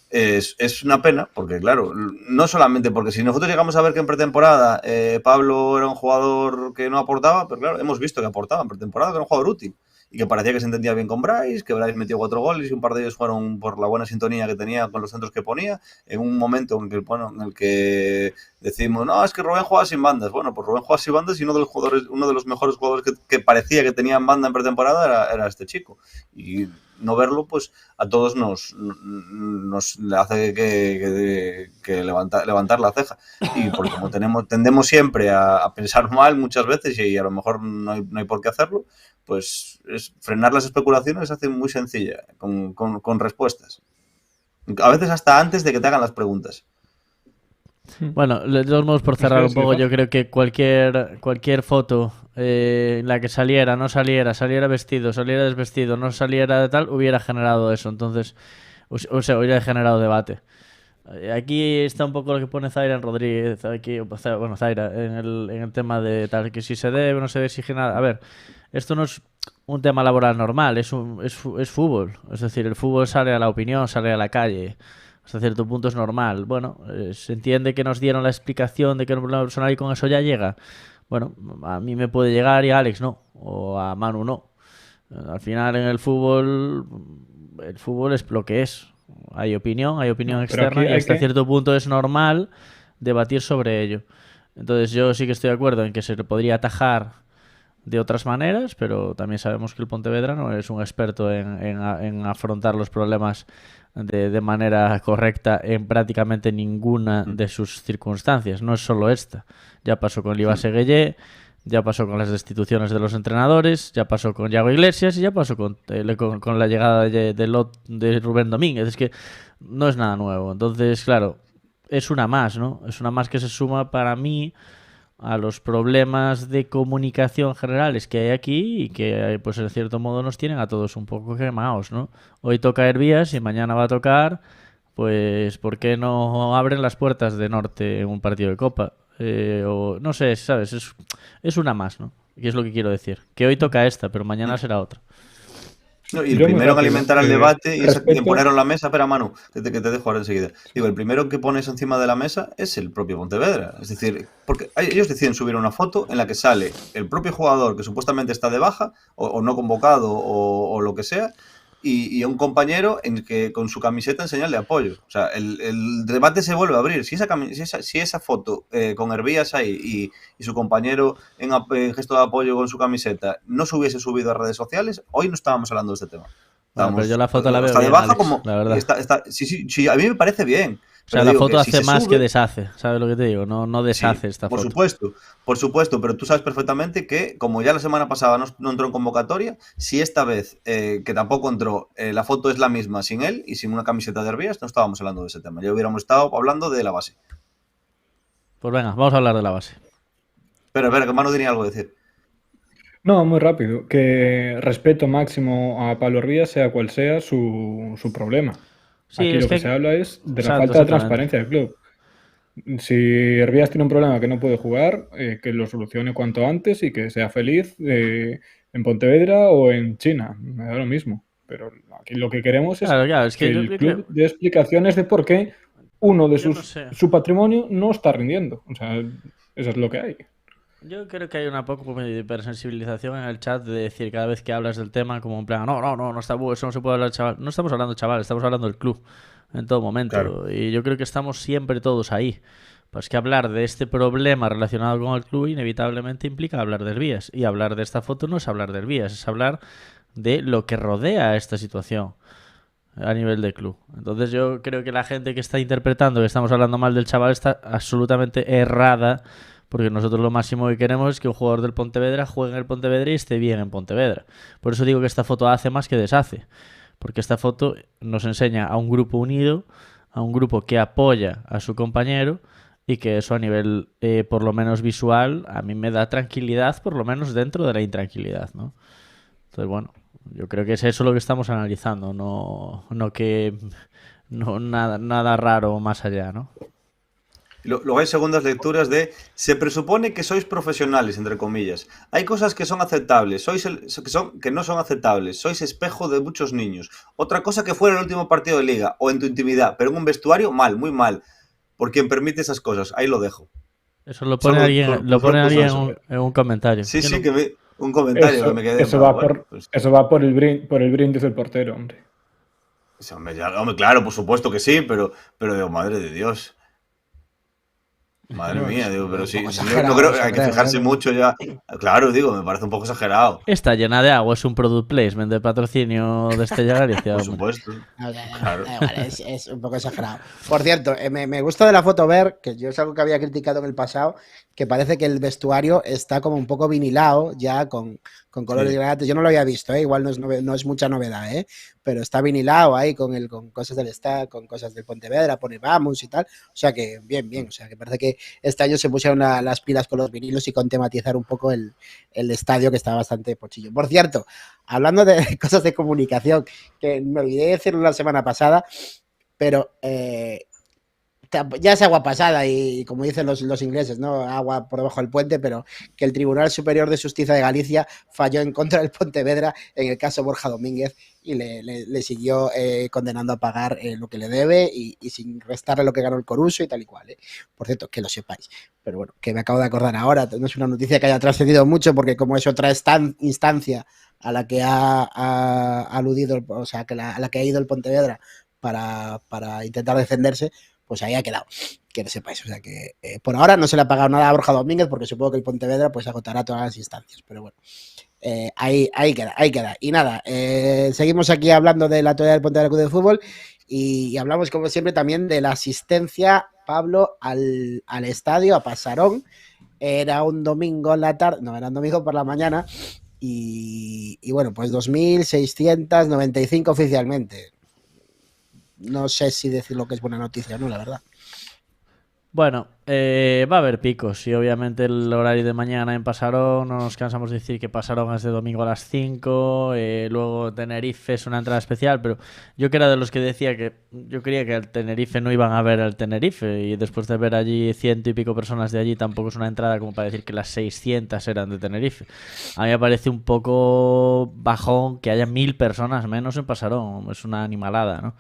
Es una pena, porque claro, no solamente porque si nosotros llegamos a ver que en pretemporada Pablo era un jugador que no aportaba, pero claro, hemos visto que aportaba en pretemporada, que era un jugador útil. y que parecía que se entendía bien con Bryce, que Bryce metió 4 goles y un par de ellos fueron por la buena sintonía que tenía con los centros que ponía, en un momento en el que decimos, no, es que Rubén juega sin bandas. Bueno, pues Rubén juega sin bandas y uno de los mejores jugadores que parecía que tenían banda en pretemporada era este chico. Y no verlo, pues a todos nos le hace que levantar la ceja. Y porque como tendemos siempre a pensar mal muchas veces y a lo mejor no hay por qué hacerlo, pues frenar las especulaciones se hace muy sencilla, con respuestas. A veces hasta antes de que te hagan las preguntas. Bueno, de todos modos, por cerrar un poco, yo creo que cualquier foto en la que saliera vestido, saliera desvestido, no saliera de tal, hubiera generado eso. Entonces, o sea, hubiera generado debate. Aquí está un poco lo que pone Zaira en Rodríguez, aquí, bueno, Zaira, en el tema de tal, que si se debe o no se debe exigir nada. A ver, esto no es un tema laboral normal, es fútbol. Es decir, el fútbol sale a la opinión, sale a la calle. Hasta cierto punto es normal. Bueno, se entiende que nos dieron la explicación de que era un problema personal y con eso ya llega. Bueno, a mí me puede llegar y a Alex no, o a Manu no. Al final en el fútbol es lo que es. Hay opinión externa y hasta cierto punto es normal debatir sobre ello. Entonces yo sí que estoy de acuerdo en que se le podría atajar de otras maneras, pero también sabemos que el Pontevedra no es un experto en afrontar los problemas de manera correcta en prácticamente ninguna de sus circunstancias. No es solo esta. Ya pasó con Liva Seguellé, ya pasó con las destituciones de los entrenadores, ya pasó con Yago Iglesias y ya pasó con la llegada de Rubén Domínguez. Es que no es nada nuevo. Entonces, claro, es una más, ¿no? Es una más que se suma para mí a los problemas de comunicación generales que hay aquí y que, pues en cierto modo, nos tienen a todos un poco quemados, ¿no? Hoy toca Hervías y mañana va a tocar, pues, ¿por qué no abren las puertas de Norte en un partido de Copa? O no sé, ¿sabes? Es una más, ¿no? Y es lo que quiero decir. Que hoy toca esta, pero mañana será otra. No, y el primero en alimentar el debate y en poner en la mesa, espera Manu, que te dejo ahora enseguida. Digo, el primero que pones encima de la mesa es el propio Pontevedra. Es decir, porque ellos deciden subir una foto en la que sale el propio jugador que supuestamente está de baja o no convocado o lo que sea, y un compañero en que con su camiseta en señal de apoyo. O sea, el debate se vuelve a abrir. Si esa foto con Hervías ahí y su compañero en gesto de apoyo con su camiseta no se hubiese subido a redes sociales, hoy no estábamos hablando de este tema. Bueno, pero yo la foto la veo está bien, de baja, Alex, como la verdad. Sí, a mí me parece bien. O sea, la foto hace más que deshace, ¿sabes lo que te digo? No deshace esta foto. Por supuesto, pero tú sabes perfectamente que, como ya la semana pasada no entró en convocatoria, si esta vez, que tampoco entró, la foto es la misma sin él y sin una camiseta de Hervías, no estábamos hablando de ese tema. Ya hubiéramos estado hablando de la base. Pues venga, vamos a hablar de la base. Pero espera, que Manu tenía algo que decir. No, muy rápido. Que respeto máximo a Pablo Hervías, sea cual sea su problema. Sí, aquí lo que se habla es de la falta de transparencia del club. Si Hervías tiene un problema que no puede jugar, que lo solucione cuanto antes y que sea feliz en Pontevedra o en China. Me da lo mismo. Pero aquí lo que queremos es que el club dé explicaciones de por qué uno de su patrimonio no está rindiendo. O sea, eso es lo que hay. Yo creo que hay una poco de hipersensibilización en el chat de decir cada vez que hablas del tema como en plan, no está bueno, eso no se puede hablar, chaval. No estamos hablando chaval, estamos hablando del club en todo momento. Claro. Y yo creo que estamos siempre todos ahí. Pues que hablar de este problema relacionado con el club inevitablemente implica hablar de Hervías. Y hablar de esta foto no es hablar de Hervías, es hablar de lo que rodea esta situación a nivel de club. Entonces yo creo que la gente que está interpretando que estamos hablando mal del chaval está absolutamente errada. Porque nosotros lo máximo que queremos es que un jugador del Pontevedra juegue en el Pontevedra y esté bien en Pontevedra. Por eso digo que esta foto hace más que deshace. Porque esta foto nos enseña a un grupo unido, a un grupo que apoya a su compañero y que eso a nivel, por lo menos visual, a mí me da tranquilidad, por lo menos dentro de la intranquilidad, ¿no? Entonces, bueno, yo creo que es eso lo que estamos analizando, no nada raro más allá, ¿no? Luego hay segundas lecturas de se presupone que sois profesionales, entre comillas. Hay cosas que son aceptables, que no son aceptables. Sois espejo de muchos niños. Otra cosa que fuera el último partido de liga o en tu intimidad, pero en un vestuario, mal, muy mal. Por quien permite esas cosas. Ahí lo dejo. Eso lo pone alguien en un comentario. Sí, un comentario que me quedé. Eso va por el brindis del portero, hombre. Sí, hombre, claro, por supuesto que sí, pero digo, madre de Dios. Madre mía, digo, pero sí, no creo que hay que fijarse mucho ya. Claro, digo, me parece un poco exagerado. Está llena de agua, es un product placement de patrocinio de Estella Galicia. Por supuesto. Claro. Es un poco exagerado. Por cierto, me gusta de la foto ver, que yo es algo que había criticado en el pasado, que parece que el vestuario está como un poco vinilado ya con colores granates. Yo no lo había visto, igual no es mucha novedad, pero está vinilado ahí con cosas del Stade, con cosas del Pontevedra, pone Vamos y tal. O sea que bien. O sea que parece que este año se pusieron las pilas con los vinilos y con tematizar un poco el estadio, que estaba bastante pochillo. Por cierto, hablando de cosas de comunicación, que me olvidé de decirlo la semana pasada, pero ya es agua pasada y como dicen los ingleses, ¿no? Agua por debajo del puente, pero que el Tribunal Superior de Justicia de Galicia falló en contra del Pontevedra en el caso Borja Domínguez y le siguió condenando a pagar lo que le debe y sin restarle lo que ganó el Coruso y tal y cual. Por cierto, que lo sepáis. Pero bueno, que me acabo de acordar ahora, no es una noticia que haya trascendido mucho porque como es otra instancia a la que ha aludido, o sea, a la que ha ido el Pontevedra para intentar defenderse, pues ahí ha quedado, que lo sepáis. O sea que por ahora no se le ha pagado nada a Borja Domínguez porque supongo que el Pontevedra pues agotará todas las instancias, pero bueno, ahí queda. Y nada, seguimos aquí hablando de la actualidad del Pontevedra Club de Fútbol y hablamos como siempre también de la asistencia, Pablo, al estadio, a Pasarón. Era un domingo en la tarde, no, era un domingo por la mañana y bueno, pues 2.695 oficialmente. No sé si decirlo que es buena noticia o no, la verdad. Bueno, va a haber picos y obviamente el horario de mañana en Pasarón, no nos cansamos de decir que Pasarón es de domingo a las 5, luego Tenerife es una entrada especial, pero yo que era de los que decía que yo creía que al Tenerife no iban a ver al Tenerife y después de ver allí 100 y pico personas de allí tampoco es una entrada como para decir que las 600 eran de Tenerife. A mí me parece un poco bajón que haya 1000 personas menos en Pasarón, es una animalada, ¿no?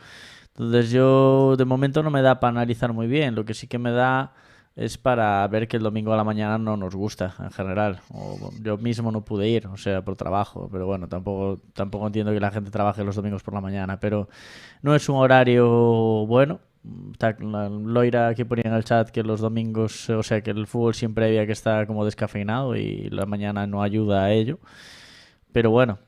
Entonces yo de momento no me da para analizar muy bien, lo que sí que me da es para ver que el domingo a la mañana no nos gusta en general, o yo mismo no pude ir, o sea, por trabajo, pero bueno, tampoco entiendo que la gente trabaje los domingos por la mañana, pero no es un horario bueno. Loira que ponía en el chat que los domingos, o sea, que el fútbol siempre había que estar como descafeinado y la mañana no ayuda a ello, pero bueno.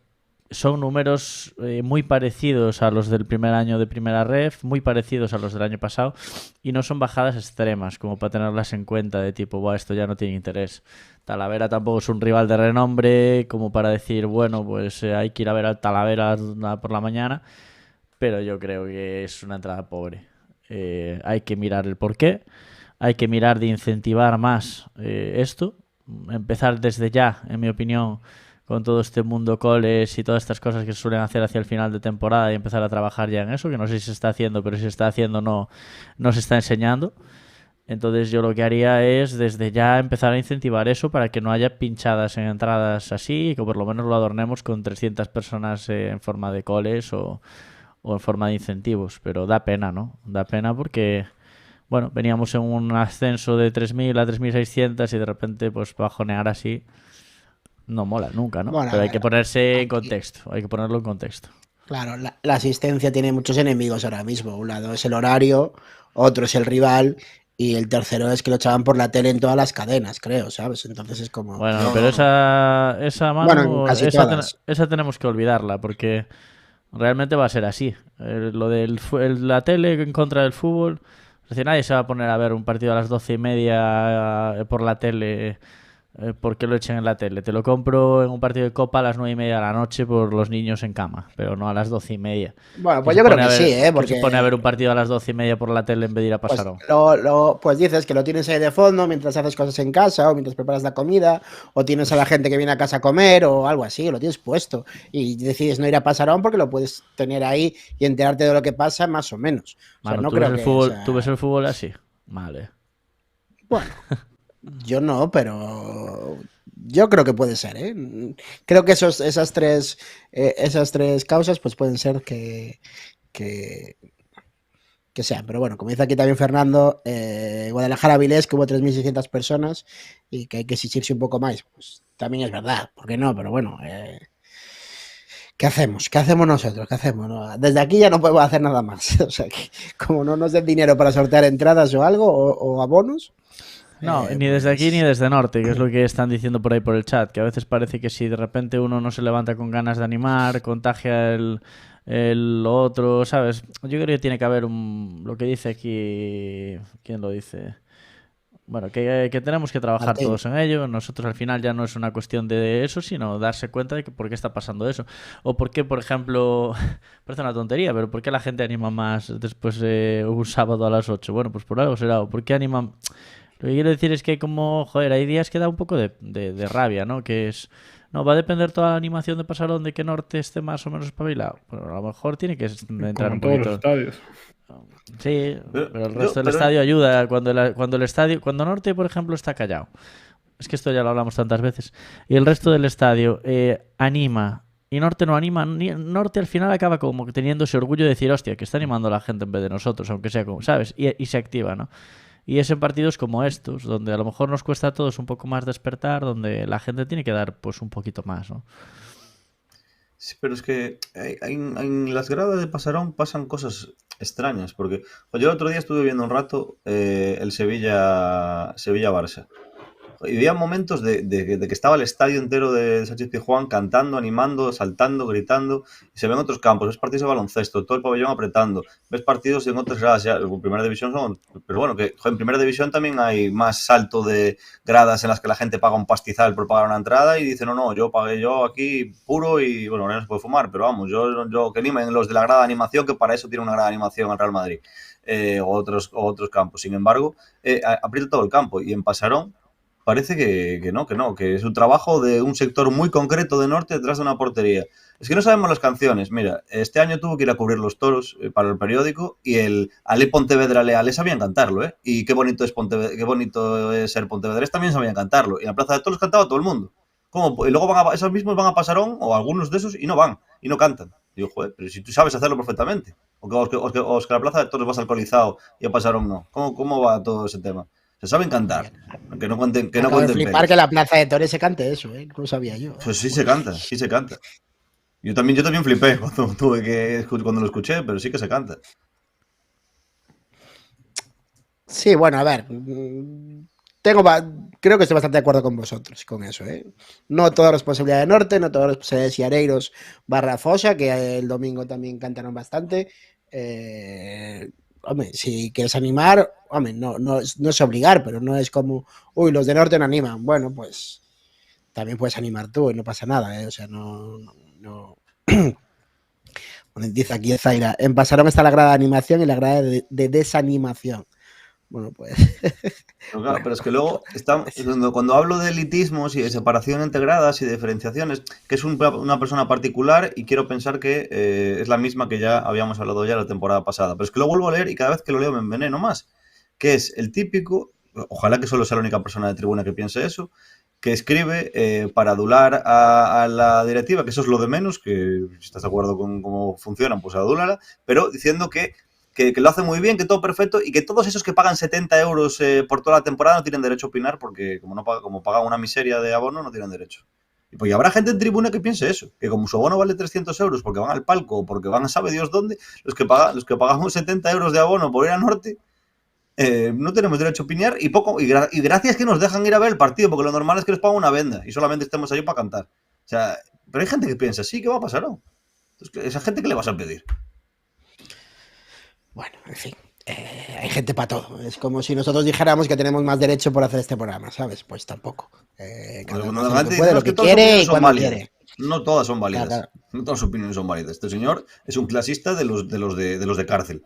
Son números muy parecidos a los del primer año de Primera Ref, muy parecidos a los del año pasado y no son bajadas extremas como para tenerlas en cuenta de tipo, buah, esto ya no tiene interés. Talavera tampoco es un rival de renombre como para decir, bueno, pues hay que ir a ver al Talavera por la mañana, pero yo creo que es una entrada pobre. Hay que mirar el porqué, hay que mirar de incentivar más esto, empezar desde ya, en mi opinión, con todo este mundo coles y todas estas cosas que se suelen hacer hacia el final de temporada y empezar a trabajar ya en eso, que no sé si se está haciendo, pero si se está haciendo no se está enseñando. Entonces yo lo que haría es desde ya empezar a incentivar eso para que no haya pinchadas en entradas así y que por lo menos lo adornemos con 300 personas en forma de coles o en forma de incentivos. Pero da pena, ¿no? Da pena porque, bueno, veníamos en un ascenso de 3.000 a 3.600 y de repente pues bajonear así no mola nunca, ¿no? Bueno, pero hay que ponerse en contexto, hay que ponerlo en contexto. Claro, la asistencia tiene muchos enemigos ahora mismo. Un lado es el horario, otro es el rival y el tercero es que lo echaban por la tele en todas las cadenas, creo, ¿sabes? Entonces es como... Bueno, no. pero esa Bueno, casi esa tenemos que olvidarla porque realmente va a ser así. Lo de la tele en contra del fútbol, es decir, nadie se va a poner a ver un partido a las 12:30 por la tele porque lo echen en la tele. Te lo compro en un partido de Copa a las 9:30 de la noche por los niños en cama, pero no a las 12:30. Bueno, pues yo creo que sí, porque se pone a ver un partido a las 12:30 por la tele en vez de ir a Pasarón. Pues dices que lo tienes ahí de fondo mientras haces cosas en casa o mientras preparas la comida o tienes a la gente que viene a casa a comer o algo así, lo tienes puesto y decides no ir a Pasarón porque lo puedes tener ahí y enterarte de lo que pasa más o menos. O sea, Mano, no ¿tú creo ves el fútbol, ¿tú ves el fútbol así? Vale. Bueno, yo no, pero yo creo que puede ser, ¿eh? Creo que esas tres causas pues pueden ser que sean. Pero bueno, como dice aquí también Fernando, Guadalajara-Vilés, que hubo 3.600 personas y que hay que exigirse un poco más. Pues también es verdad, ¿por qué no? Pero bueno, ¿qué hacemos? ¿Qué hacemos nosotros? ¿Qué hacemos? No, desde aquí ya no podemos hacer nada más. O sea, que como no nos den dinero para sortear entradas o algo, o abonos. No, ni desde aquí ni desde Norte, que es lo que están diciendo por ahí por el chat, que a veces parece que si de repente uno no se levanta con ganas de animar, contagia el otro, ¿sabes? Yo creo que tiene que haber lo que dice aquí, ¿quién lo dice? Bueno, que tenemos que trabajar Martín. todos en ello. Nosotros al final ya no es una cuestión de eso, sino darse cuenta de que por qué está pasando eso. O por qué, por ejemplo, parece una tontería, pero ¿por qué la gente anima más después de un sábado a las 8? Bueno, pues por algo será. ¿O por qué animan? Lo que quiero decir es que como, joder, hay días que da un poco de rabia, ¿no? Que es, no, va a depender toda la animación de Pasarón de que Norte esté más o menos espabilado. Bueno, a lo mejor tiene que entrar Como un en todos los poquito. estadios. Sí, pero el resto del pero- estadio ayuda. Cuando Norte, por ejemplo, está callado. Es que esto ya lo hablamos tantas veces. Y el resto del estadio anima. Y Norte no anima. Norte al final acaba como teniendo ese orgullo de decir, hostia, que está animando a la gente en vez de nosotros, aunque sea como, ¿sabes? Y se activa, ¿no? Y es en partidos como estos, donde a lo mejor nos cuesta a todos un poco más despertar, donde la gente tiene que dar pues un poquito más, ¿no? Sí, pero es que en las gradas de Pasarón pasan cosas extrañas, porque yo el otro día estuve viendo un rato el Sevilla-Barça. Y había momentos de que estaba el estadio entero de Sánchez Pizjuán cantando, animando, saltando, gritando. Y se ven otros campos, ves partidos de baloncesto, todo el pabellón apretando. Ves partidos en otras gradas, ya, en primera división son. Pero bueno, que joder, en primera división también hay más salto de gradas en las que la gente paga un pastizal por pagar una entrada y dice, no, yo pagué yo aquí puro y bueno, no se puede fumar, pero vamos, yo que animen los de la grada de animación, que para eso tiene una grada de animación al Real Madrid. O otros campos. Sin embargo, aprieta todo el campo. Y en Pasarón parece que no, que es un trabajo de un sector muy concreto de Norte detrás de una portería. Es que no sabemos las canciones. Mira, este año tuvo que ir a cubrir los toros para el periódico y el Ale Pontevedra Leales sabían cantarlo, ¿eh? Y qué bonito es ser pontevedrés, también sabían cantarlo. Y en la Plaza de Toros cantaba todo el mundo. ¿Cómo? Y luego esos mismos van a Pasarón, o algunos de esos, y no van, y no cantan. Digo, joder, pero si tú sabes hacerlo perfectamente. O que a la Plaza de Toros vas alcoholizado y a Pasarón no. ¿Cómo va todo ese tema? Se saben cantar, que no cuenten, que no Acabo de cuenten flipar pelis. que la Plaza de Toros se cante eso, ¿eh? No lo sabía yo. Pues sí se canta, sí se canta. Yo también flipé cuando lo escuché, pero sí que se canta. Sí, bueno, a ver. Creo que estoy bastante de acuerdo con vosotros con eso, ¿eh? No toda responsabilidad de Norte, no toda responsabilidad de Siareiros barra Fosa, que el domingo también cantaron bastante. Hombre, si quieres animar, hombre, no es obligar, pero no es como, uy, los de Norte no animan. Bueno, pues también puedes animar tú y no pasa nada, ¿eh? O sea, no. Bueno, dice aquí Zaira, en Pasarón está la grada de animación y la grada de desanimación. Bueno, pues. Pero, claro, pero es que luego cuando hablo de elitismos y de separación entre gradas y de diferenciaciones, que es una persona particular y quiero pensar que es la misma que ya habíamos hablado ya la temporada pasada. Pero es que lo vuelvo a leer y cada vez que lo leo me enveneno más. Que es el típico, ojalá que solo sea la única persona de tribuna que piense eso, que escribe para adular a la directiva, que eso es lo de menos, que si estás de acuerdo con cómo funcionan, pues adúlala, pero diciendo que lo hace muy bien, que todo perfecto y que todos esos que pagan 70 euros por toda la temporada no tienen derecho a opinar porque como pagan una miseria de abono no tienen derecho. Y pues habrá gente en tribuna que piense eso, que como su abono vale 300 euros porque van al palco o porque van a sabe Dios dónde, los que pagamos 70 euros de abono por ir a Norte no tenemos derecho a opinar y gracias que nos dejan ir a ver el partido porque lo normal es que les pagan una venda y solamente estemos ahí para cantar. O sea, pero hay gente que piensa, sí, ¿qué va a pasar? ¿No? Entonces, ¿esa gente qué le vas a pedir? Bueno, en fin, hay gente para todo. Es como si nosotros dijéramos que tenemos más derecho por hacer este programa, ¿sabes? Pues tampoco. Cada uno hace lo que puede, lo que quiere y cuando quiere. No todas son válidas. Claro. No todas las opiniones son válidas. Este señor es un clasista de los de cárcel.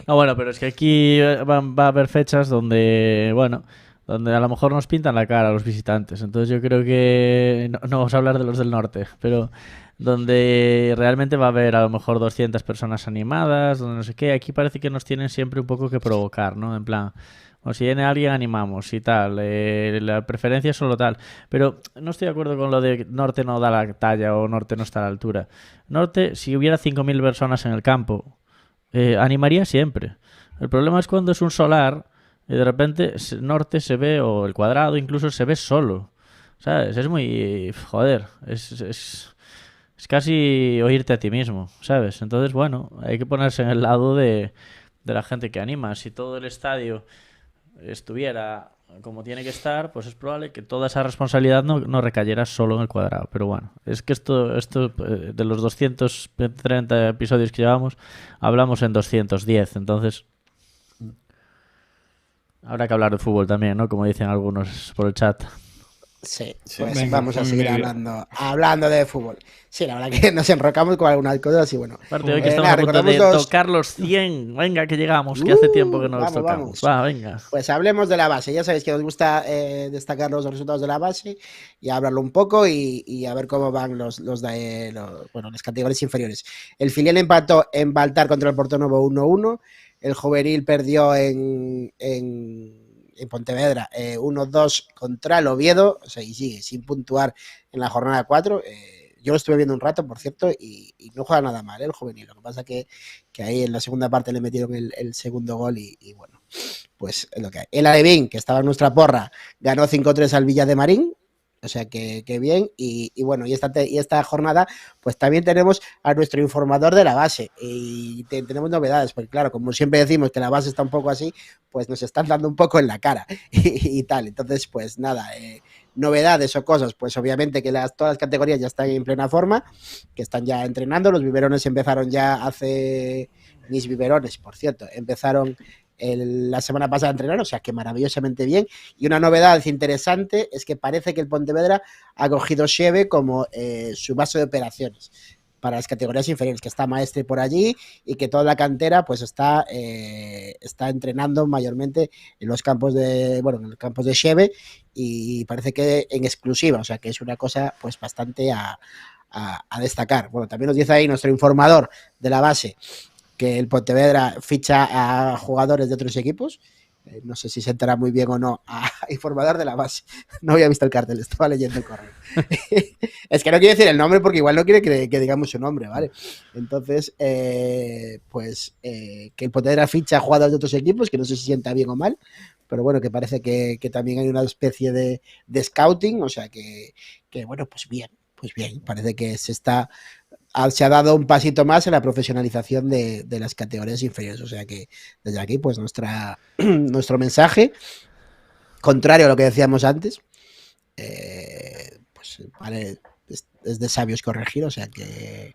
No, bueno, pero es que aquí va a haber fechas donde, bueno, donde a lo mejor nos pintan la cara a los visitantes. Entonces yo creo que no vamos a hablar de los del norte, pero donde realmente va a haber a lo mejor 200 personas animadas, donde no sé qué. Aquí parece que nos tienen siempre un poco que provocar, ¿no? En plan, o si viene alguien animamos y tal, la preferencia es solo tal. Pero no estoy de acuerdo con lo de Norte no da la talla o Norte no está a la altura. Norte, si hubiera 5.000 personas en el campo, animaría siempre. El problema es cuando es un solar y de repente Norte se ve, o el Cuadrado incluso se ve solo. ¿sabes? Es muy... Joder, es casi oírte a ti mismo, ¿sabes? Entonces, bueno, hay que ponerse en el lado de la gente que anima. Si todo el estadio estuviera como tiene que estar, pues es probable que toda esa responsabilidad no recayera solo en el Cuadrado. Pero bueno, es que esto de los 230 episodios que llevamos, hablamos en 210, entonces habrá que hablar de fútbol también, ¿no? Como dicen algunos por el chat. Sí, Sí. pues Venga, vamos a pon seguir medio. hablando de fútbol. Sí, la verdad que nos enrocamos con algunas cosas y bueno. Aparte, hoy que estamos Nada, a punto de recordamos tocar los 100. Venga, que llegamos, que hace tiempo que no los vamos, tocamos. vamos. Va, venga. Pues hablemos de la base. Ya sabéis que nos gusta destacar los resultados de la base y hablarlo un poco y a ver cómo van las categorías inferiores. El filial empató en Baltar contra el Portonovo 1-1. El juvenil perdió en Pontevedra 1-2 contra el Oviedo. O sea, y sigue sin puntuar en la jornada 4. Yo lo estuve viendo un rato, por cierto, y no juega nada mal el juvenil. Lo que pasa que ahí en la segunda parte le metieron el segundo gol y bueno, pues es lo que hay. El Alevín, que estaba en nuestra porra, ganó 5-3 al Villa de Marín. O sea que bien. Y bueno, y esta jornada, pues también tenemos a nuestro informador de la base. Y tenemos novedades, porque claro, como siempre decimos que la base está un poco así, pues nos están dando un poco en la cara y tal. Entonces, pues nada, novedades o cosas, pues obviamente que todas las categorías ya están en plena forma, que están ya entrenando. Los biberones empezaron ya mis biberones, por cierto, empezaron la semana pasada a entrenar, o sea que maravillosamente bien. Y una novedad interesante es que parece que el Pontevedra ha cogido Xeve como su base de operaciones para las categorías inferiores, que está Maestre por allí y que toda la cantera pues está entrenando mayormente en los campos en los campos de Xeve, y parece que en exclusiva, o sea que es una cosa pues bastante a destacar. Bueno, también nos dice ahí nuestro informador de la base que el Pontevedra ficha a jugadores de otros equipos. No sé si se enterará muy bien o no a informador de la base. No había visto el cartel, estaba leyendo el correo. Es que no quiero decir el nombre porque igual no quiere que digamos su nombre, ¿vale? Entonces, que el Pontevedra ficha a jugadores de otros equipos, que no sé si sienta bien o mal, pero bueno, que parece que también hay una especie de scouting, o sea que bueno, pues bien, parece que se ha dado un pasito más en la profesionalización de las categorías inferiores. O sea que desde aquí, pues nuestro mensaje, contrario a lo que decíamos antes, pues vale, es de sabios corregir, o sea que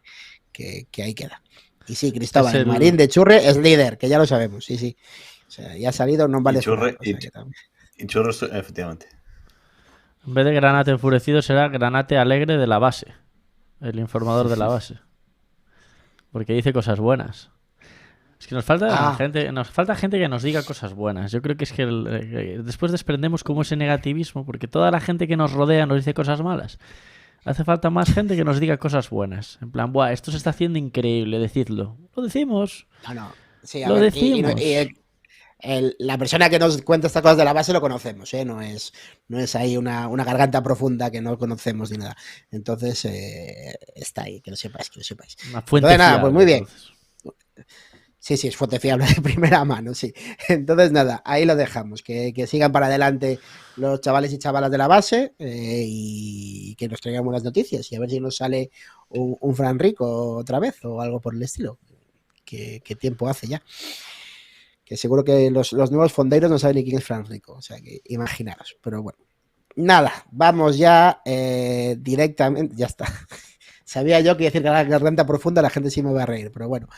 ahí queda. Y sí, Cristóbal, el Marín de Churre es líder, que ya lo sabemos, sí. O sea, ya ha salido, no vale. Y Churre, efectivamente. En vez de Granate enfurecido, será Granate alegre de la base. El informador de la base. Porque dice cosas buenas. Es que nos falta gente que nos diga cosas buenas. Yo creo que es que después desprendemos como ese negativismo, porque toda la gente que nos rodea nos dice cosas malas. Hace falta más gente que nos diga cosas buenas. En plan, buah, esto se está haciendo increíble, decidlo. Lo decimos. No. Sí, lo decimos. La persona que nos cuenta estas cosas de la base lo conocemos, ¿eh? No es ahí una garganta profunda que no conocemos ni nada. Entonces, está ahí, que lo sepáis. Una fuente entonces, nada, fiable, pues muy bien. Entonces. Sí, es fuente fiable de primera mano, sí. Entonces, nada, ahí lo dejamos. Que sigan para adelante los chavales y chavalas de la base, y que nos traigan buenas noticias y a ver si nos sale un Fran Rico otra vez o algo por el estilo. ¿Qué tiempo hace ya? Que seguro que los nuevos fondeiros no saben ni quién es Fran Rico, o sea que imaginaros, pero bueno. Nada, vamos ya directamente, ya está. Sabía yo que decir que la garganta profunda la gente sí me va a reír, pero bueno.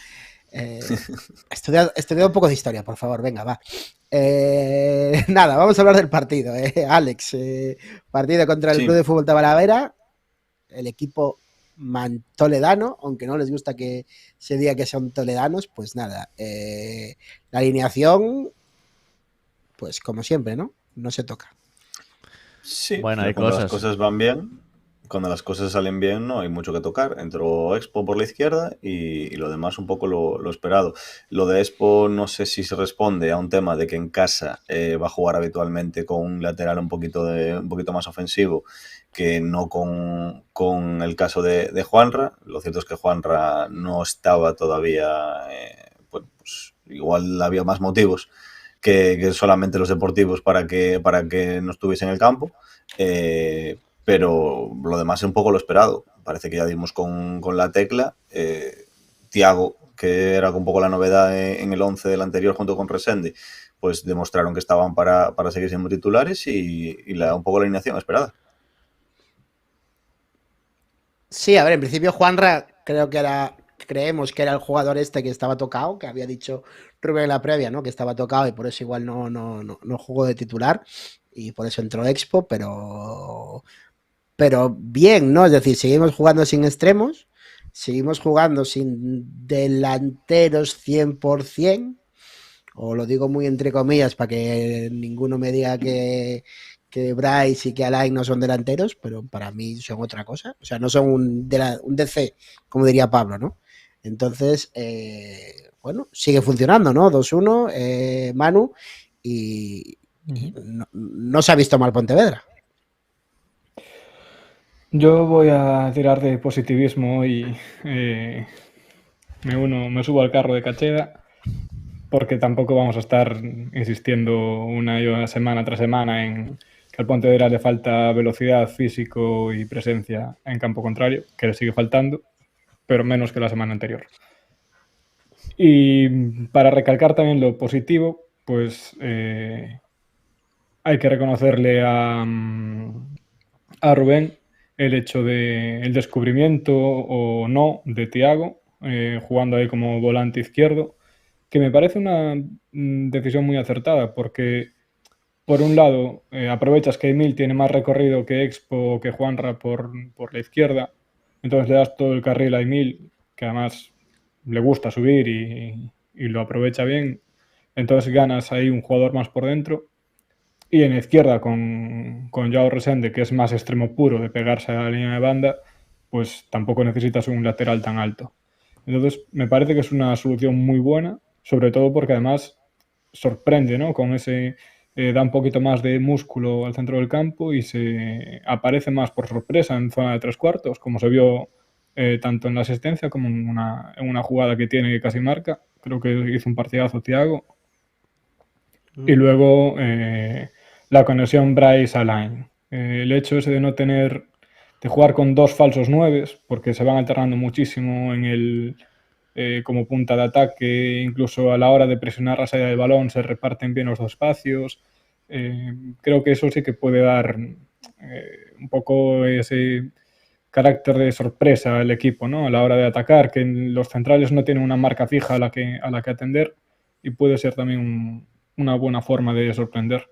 Estudiad un poco de historia, por favor, venga, va. Nada, vamos a hablar del partido, Alex. Partido contra el Club de Fútbol Tabalavera, el equipo toledano, aunque no les gusta que se diga que son toledanos, pues nada, la alineación, pues como siempre, no se toca. Sí, bueno, hay cuando cosas. Las cosas van bien, cuando las cosas salen bien, no hay mucho que tocar. Entró Expo por la izquierda y lo demás un poco lo esperado. Lo de Expo no sé si se responde a un tema de que en casa va a jugar habitualmente con un lateral un poquito más ofensivo, que no con el caso de Juanra. Lo cierto es que Juanra no estaba todavía, pues igual había más motivos que solamente los deportivos para que no estuviese en el campo. pero lo demás es un poco lo esperado. Parece que ya dimos con la tecla. Thiago, que era un poco la novedad en el 11 del anterior junto con Resende, pues demostraron que estaban para seguir siendo titulares y un poco la alineación esperada. Sí, a ver, en principio Juanra creemos que era el jugador que estaba tocado, que había dicho Rubén en la previa, ¿no? Que estaba tocado y por eso igual no jugó de titular y por eso entró Expo, pero bien, ¿no? Es decir, seguimos jugando sin extremos, seguimos jugando sin delanteros 100%, o lo digo muy entre comillas para que ninguno me diga que Bryce y que Alain no son delanteros, pero para mí son otra cosa. O sea, no son un DC, como diría Pablo, ¿no? Entonces, bueno, sigue funcionando, ¿no? 2-1, Manu, y no se ha visto mal Pontevedra. Yo voy a tirar de positivismo y me subo al carro de Cacheda, porque tampoco vamos a estar insistiendo una semana tras semana en que al Pontevedra le falta velocidad, físico y presencia en campo contrario, que le sigue faltando, pero menos que la semana anterior. Y para recalcar también lo positivo, pues hay que reconocerle a Rubén el hecho del descubrimiento o no de Thiago, jugando ahí como volante izquierdo, que me parece una decisión muy acertada, porque por un lado aprovechas que Emil tiene más recorrido que Expo o que Juanra por la izquierda, entonces le das todo el carril a Emil, que además le gusta subir y lo aprovecha bien, entonces ganas ahí un jugador más por dentro. Y en la izquierda con Joao Resende, que es más extremo puro de pegarse a la línea de banda, pues tampoco necesitas un lateral tan alto. Entonces me parece que es una solución muy buena, sobre todo porque además sorprende, ¿no? Con ese da un poquito más de músculo al centro del campo y se aparece más por sorpresa en zona de 3/4, como se vio tanto en la asistencia como en una jugada que tiene que casi marca. Creo que hizo un partidazo Thiago. Y luego la conexión Bryce-Alain. El hecho ese de jugar con dos falsos nueves, porque se van alternando muchísimo en el como punta de ataque, incluso a la hora de presionar la salida del balón se reparten bien los dos espacios. Creo que eso sí que puede dar un poco ese carácter de sorpresa al equipo, ¿no? A la hora de atacar, que los centrales no tienen una marca fija a la que atender, y puede ser también una buena forma de sorprender.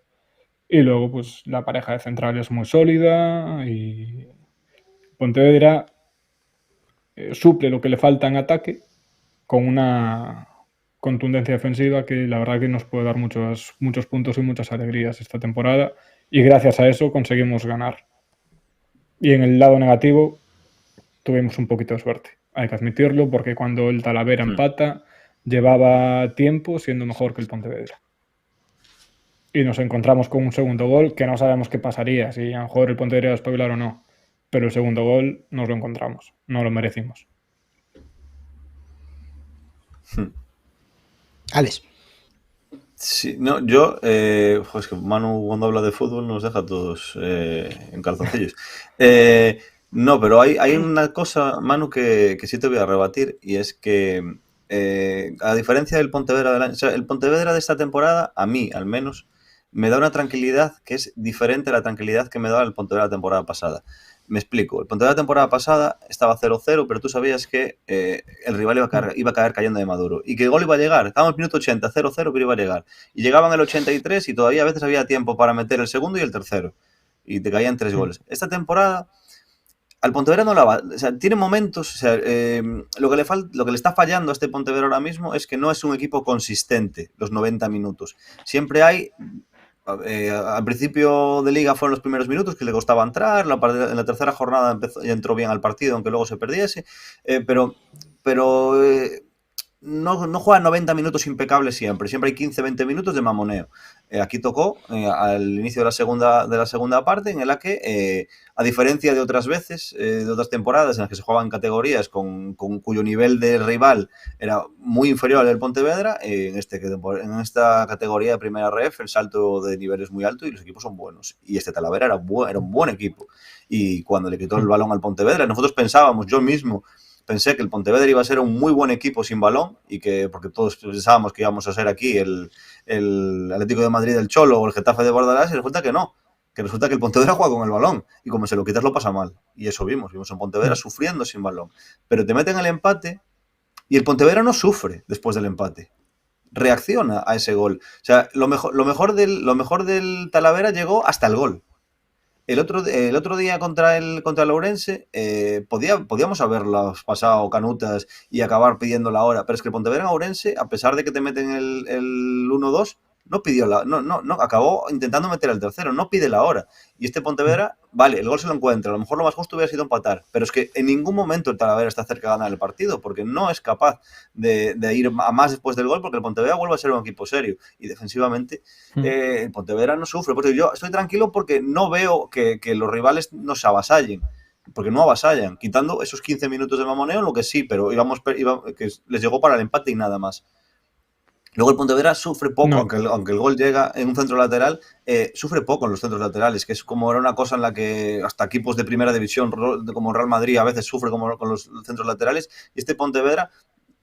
Y luego, pues la pareja de centrales muy sólida y Pontevedra suple lo que le falta en ataque con una contundencia defensiva que la verdad que nos puede dar muchos puntos y muchas alegrías esta temporada, y gracias a eso conseguimos ganar. Y en el lado negativo tuvimos un poquito de suerte, hay que admitirlo, porque cuando el Talavera empata llevaba tiempo siendo mejor que el Pontevedra. Y nos encontramos con un segundo gol que no sabemos qué pasaría, si a lo mejor el Pontevedra iba a espabilar o no. Pero el segundo gol nos lo encontramos, no lo merecimos. Alex. Sí, no, yo, es que Manu cuando habla de fútbol nos deja todos en calzoncillos. No, pero hay una cosa, Manu, que sí te voy a rebatir, y es que a diferencia del Pontevedra del año, o sea, el Pontevedra de esta temporada, a mí al menos, me da una tranquilidad que es diferente a la tranquilidad que me daba el Pontevedra la temporada pasada. Me explico. El Pontevedra la temporada pasada estaba 0-0, pero tú sabías que el rival iba a caer cayendo de maduro y que el gol iba a llegar. Estábamos en el minuto 80, 0-0, pero iba a llegar. Y llegaban el 83 y todavía a veces había tiempo para meter el segundo y el tercero. Y te caían 3 goles. Esta temporada al Pontevedra no la va. O sea, tiene momentos. O sea, lo que le está fallando a este Pontevedra ahora mismo es que no es un equipo consistente los 90 minutos. Siempre hay. Al principio de liga fueron los primeros minutos que le costaba entrar, en la tercera jornada entró bien al partido, aunque luego se perdiese, pero no juega 90 minutos impecables siempre hay 15-20 minutos de mamoneo. Aquí tocó al inicio de la segunda parte, en la que, a diferencia de otras veces, de otras temporadas en las que se jugaban categorías con cuyo nivel de rival era muy inferior al del Pontevedra, en esta categoría de primera ref el salto de nivel es muy alto y los equipos son buenos. Y este Talavera era un buen equipo. Y cuando le quitó el balón al Pontevedra, nosotros pensábamos, yo mismo pensé que el Pontevedra iba a ser un muy buen equipo sin balón y porque todos pensábamos que íbamos a ser aquí el Atlético de Madrid del Cholo o el Getafe de Bordalás, y resulta que no, que resulta que el Pontevedra juega con el balón y como se lo quitas lo pasa mal, y eso vimos en Pontevedra sufriendo sin balón, pero te meten el empate y el Pontevedra no sufre después del empate, reacciona a ese gol. O sea, lo mejor del Talavera llegó hasta el gol. El otro día contra el Ourense podíamos haberlos pasado canutas y acabar pidiendo la hora, pero es que el Pontevedra en Ourense, a pesar de que te meten el 1-2, no pidió no, acabó intentando meter el tercero, no pide la hora. Y este Pontevedra, vale, el gol se lo encuentra, a lo mejor lo más justo hubiera sido empatar, pero es que en ningún momento el Talavera está cerca de ganar el partido, porque no es capaz de ir a más después del gol, porque el Pontevedra vuelve a ser un equipo serio, y defensivamente el Pontevedra no sufre. Por eso yo estoy tranquilo porque no veo que los rivales nos avasallen, porque no avasallan, quitando esos 15 minutos de mamoneo, lo que sí, pero que les llegó para el empate y nada más. Luego el Pontevedra sufre poco, aunque el gol llega en un centro lateral, sufre poco en los centros laterales, que es como era una cosa en la que hasta equipos de primera división, como Real Madrid, a veces sufre con los centros laterales, y este Pontevedra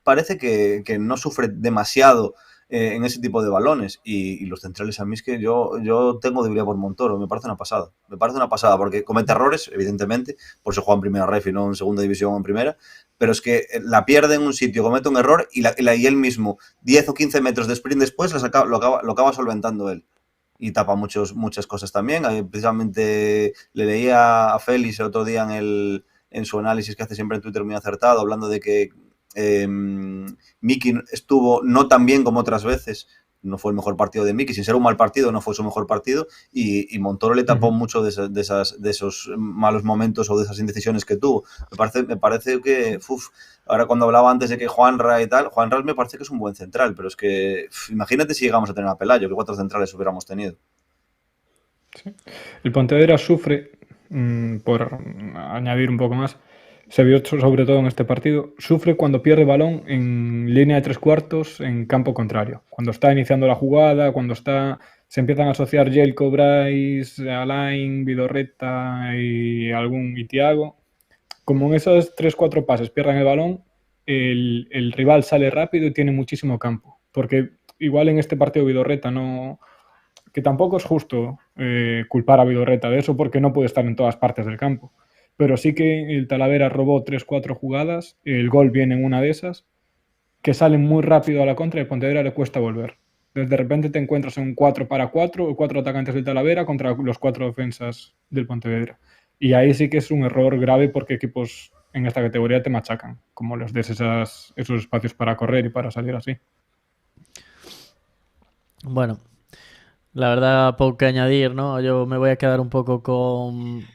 parece que no sufre demasiado en ese tipo de balones, y los centrales, a mí es que yo tengo debilidad por Montoro, me parece una pasada, porque comete errores, evidentemente, por eso juega en primera ref y no en segunda división o en primera, pero es que la pierde en un sitio, comete un error y él mismo, 10 o 15 metros de sprint después, lo acaba solventando él. Y tapa muchas cosas también. Precisamente le leía a Félix el otro día en su análisis que hace siempre en Twitter muy acertado, hablando de que Miki estuvo no tan bien como otras veces. No fue el mejor partido de Miki, sin ser un mal partido, no fue su mejor partido, y Montoro le tapó mucho de esos malos momentos o de esas indecisiones que tuvo. Me parece que, ahora cuando hablaba antes de que Juanra y tal, Juanra me parece que es un buen central, pero es que imagínate si llegamos a tener a Pelayo, que 4 centrales hubiéramos tenido. Sí. El Pontevedra sufre, por añadir un poco más, se vio sobre todo en este partido, sufre cuando pierde balón en línea de 3 cuartos en campo contrario. Cuando está iniciando la jugada, cuando se empiezan a asociar Jelko, Bryce, Alain, Vidorreta y Thiago. Como en esos 3-4 pases pierdan el balón, el rival sale rápido y tiene muchísimo campo. Porque igual en este partido Vidorreta no... Que tampoco es justo culpar a Vidorreta de eso porque no puede estar en todas partes del campo. Pero sí que el Talavera robó 3-4 jugadas, el gol viene en una de esas, que salen muy rápido a la contra y a Pontevedra le cuesta volver. De repente te encuentras en un 4-4 o 4 atacantes del Talavera contra los 4 defensas del Pontevedra. Y ahí sí que es un error grave porque equipos en esta categoría te machacan, como les des esos espacios para correr y para salir así. Bueno, la verdad, poco que añadir, ¿no? Yo me voy a quedar un poco con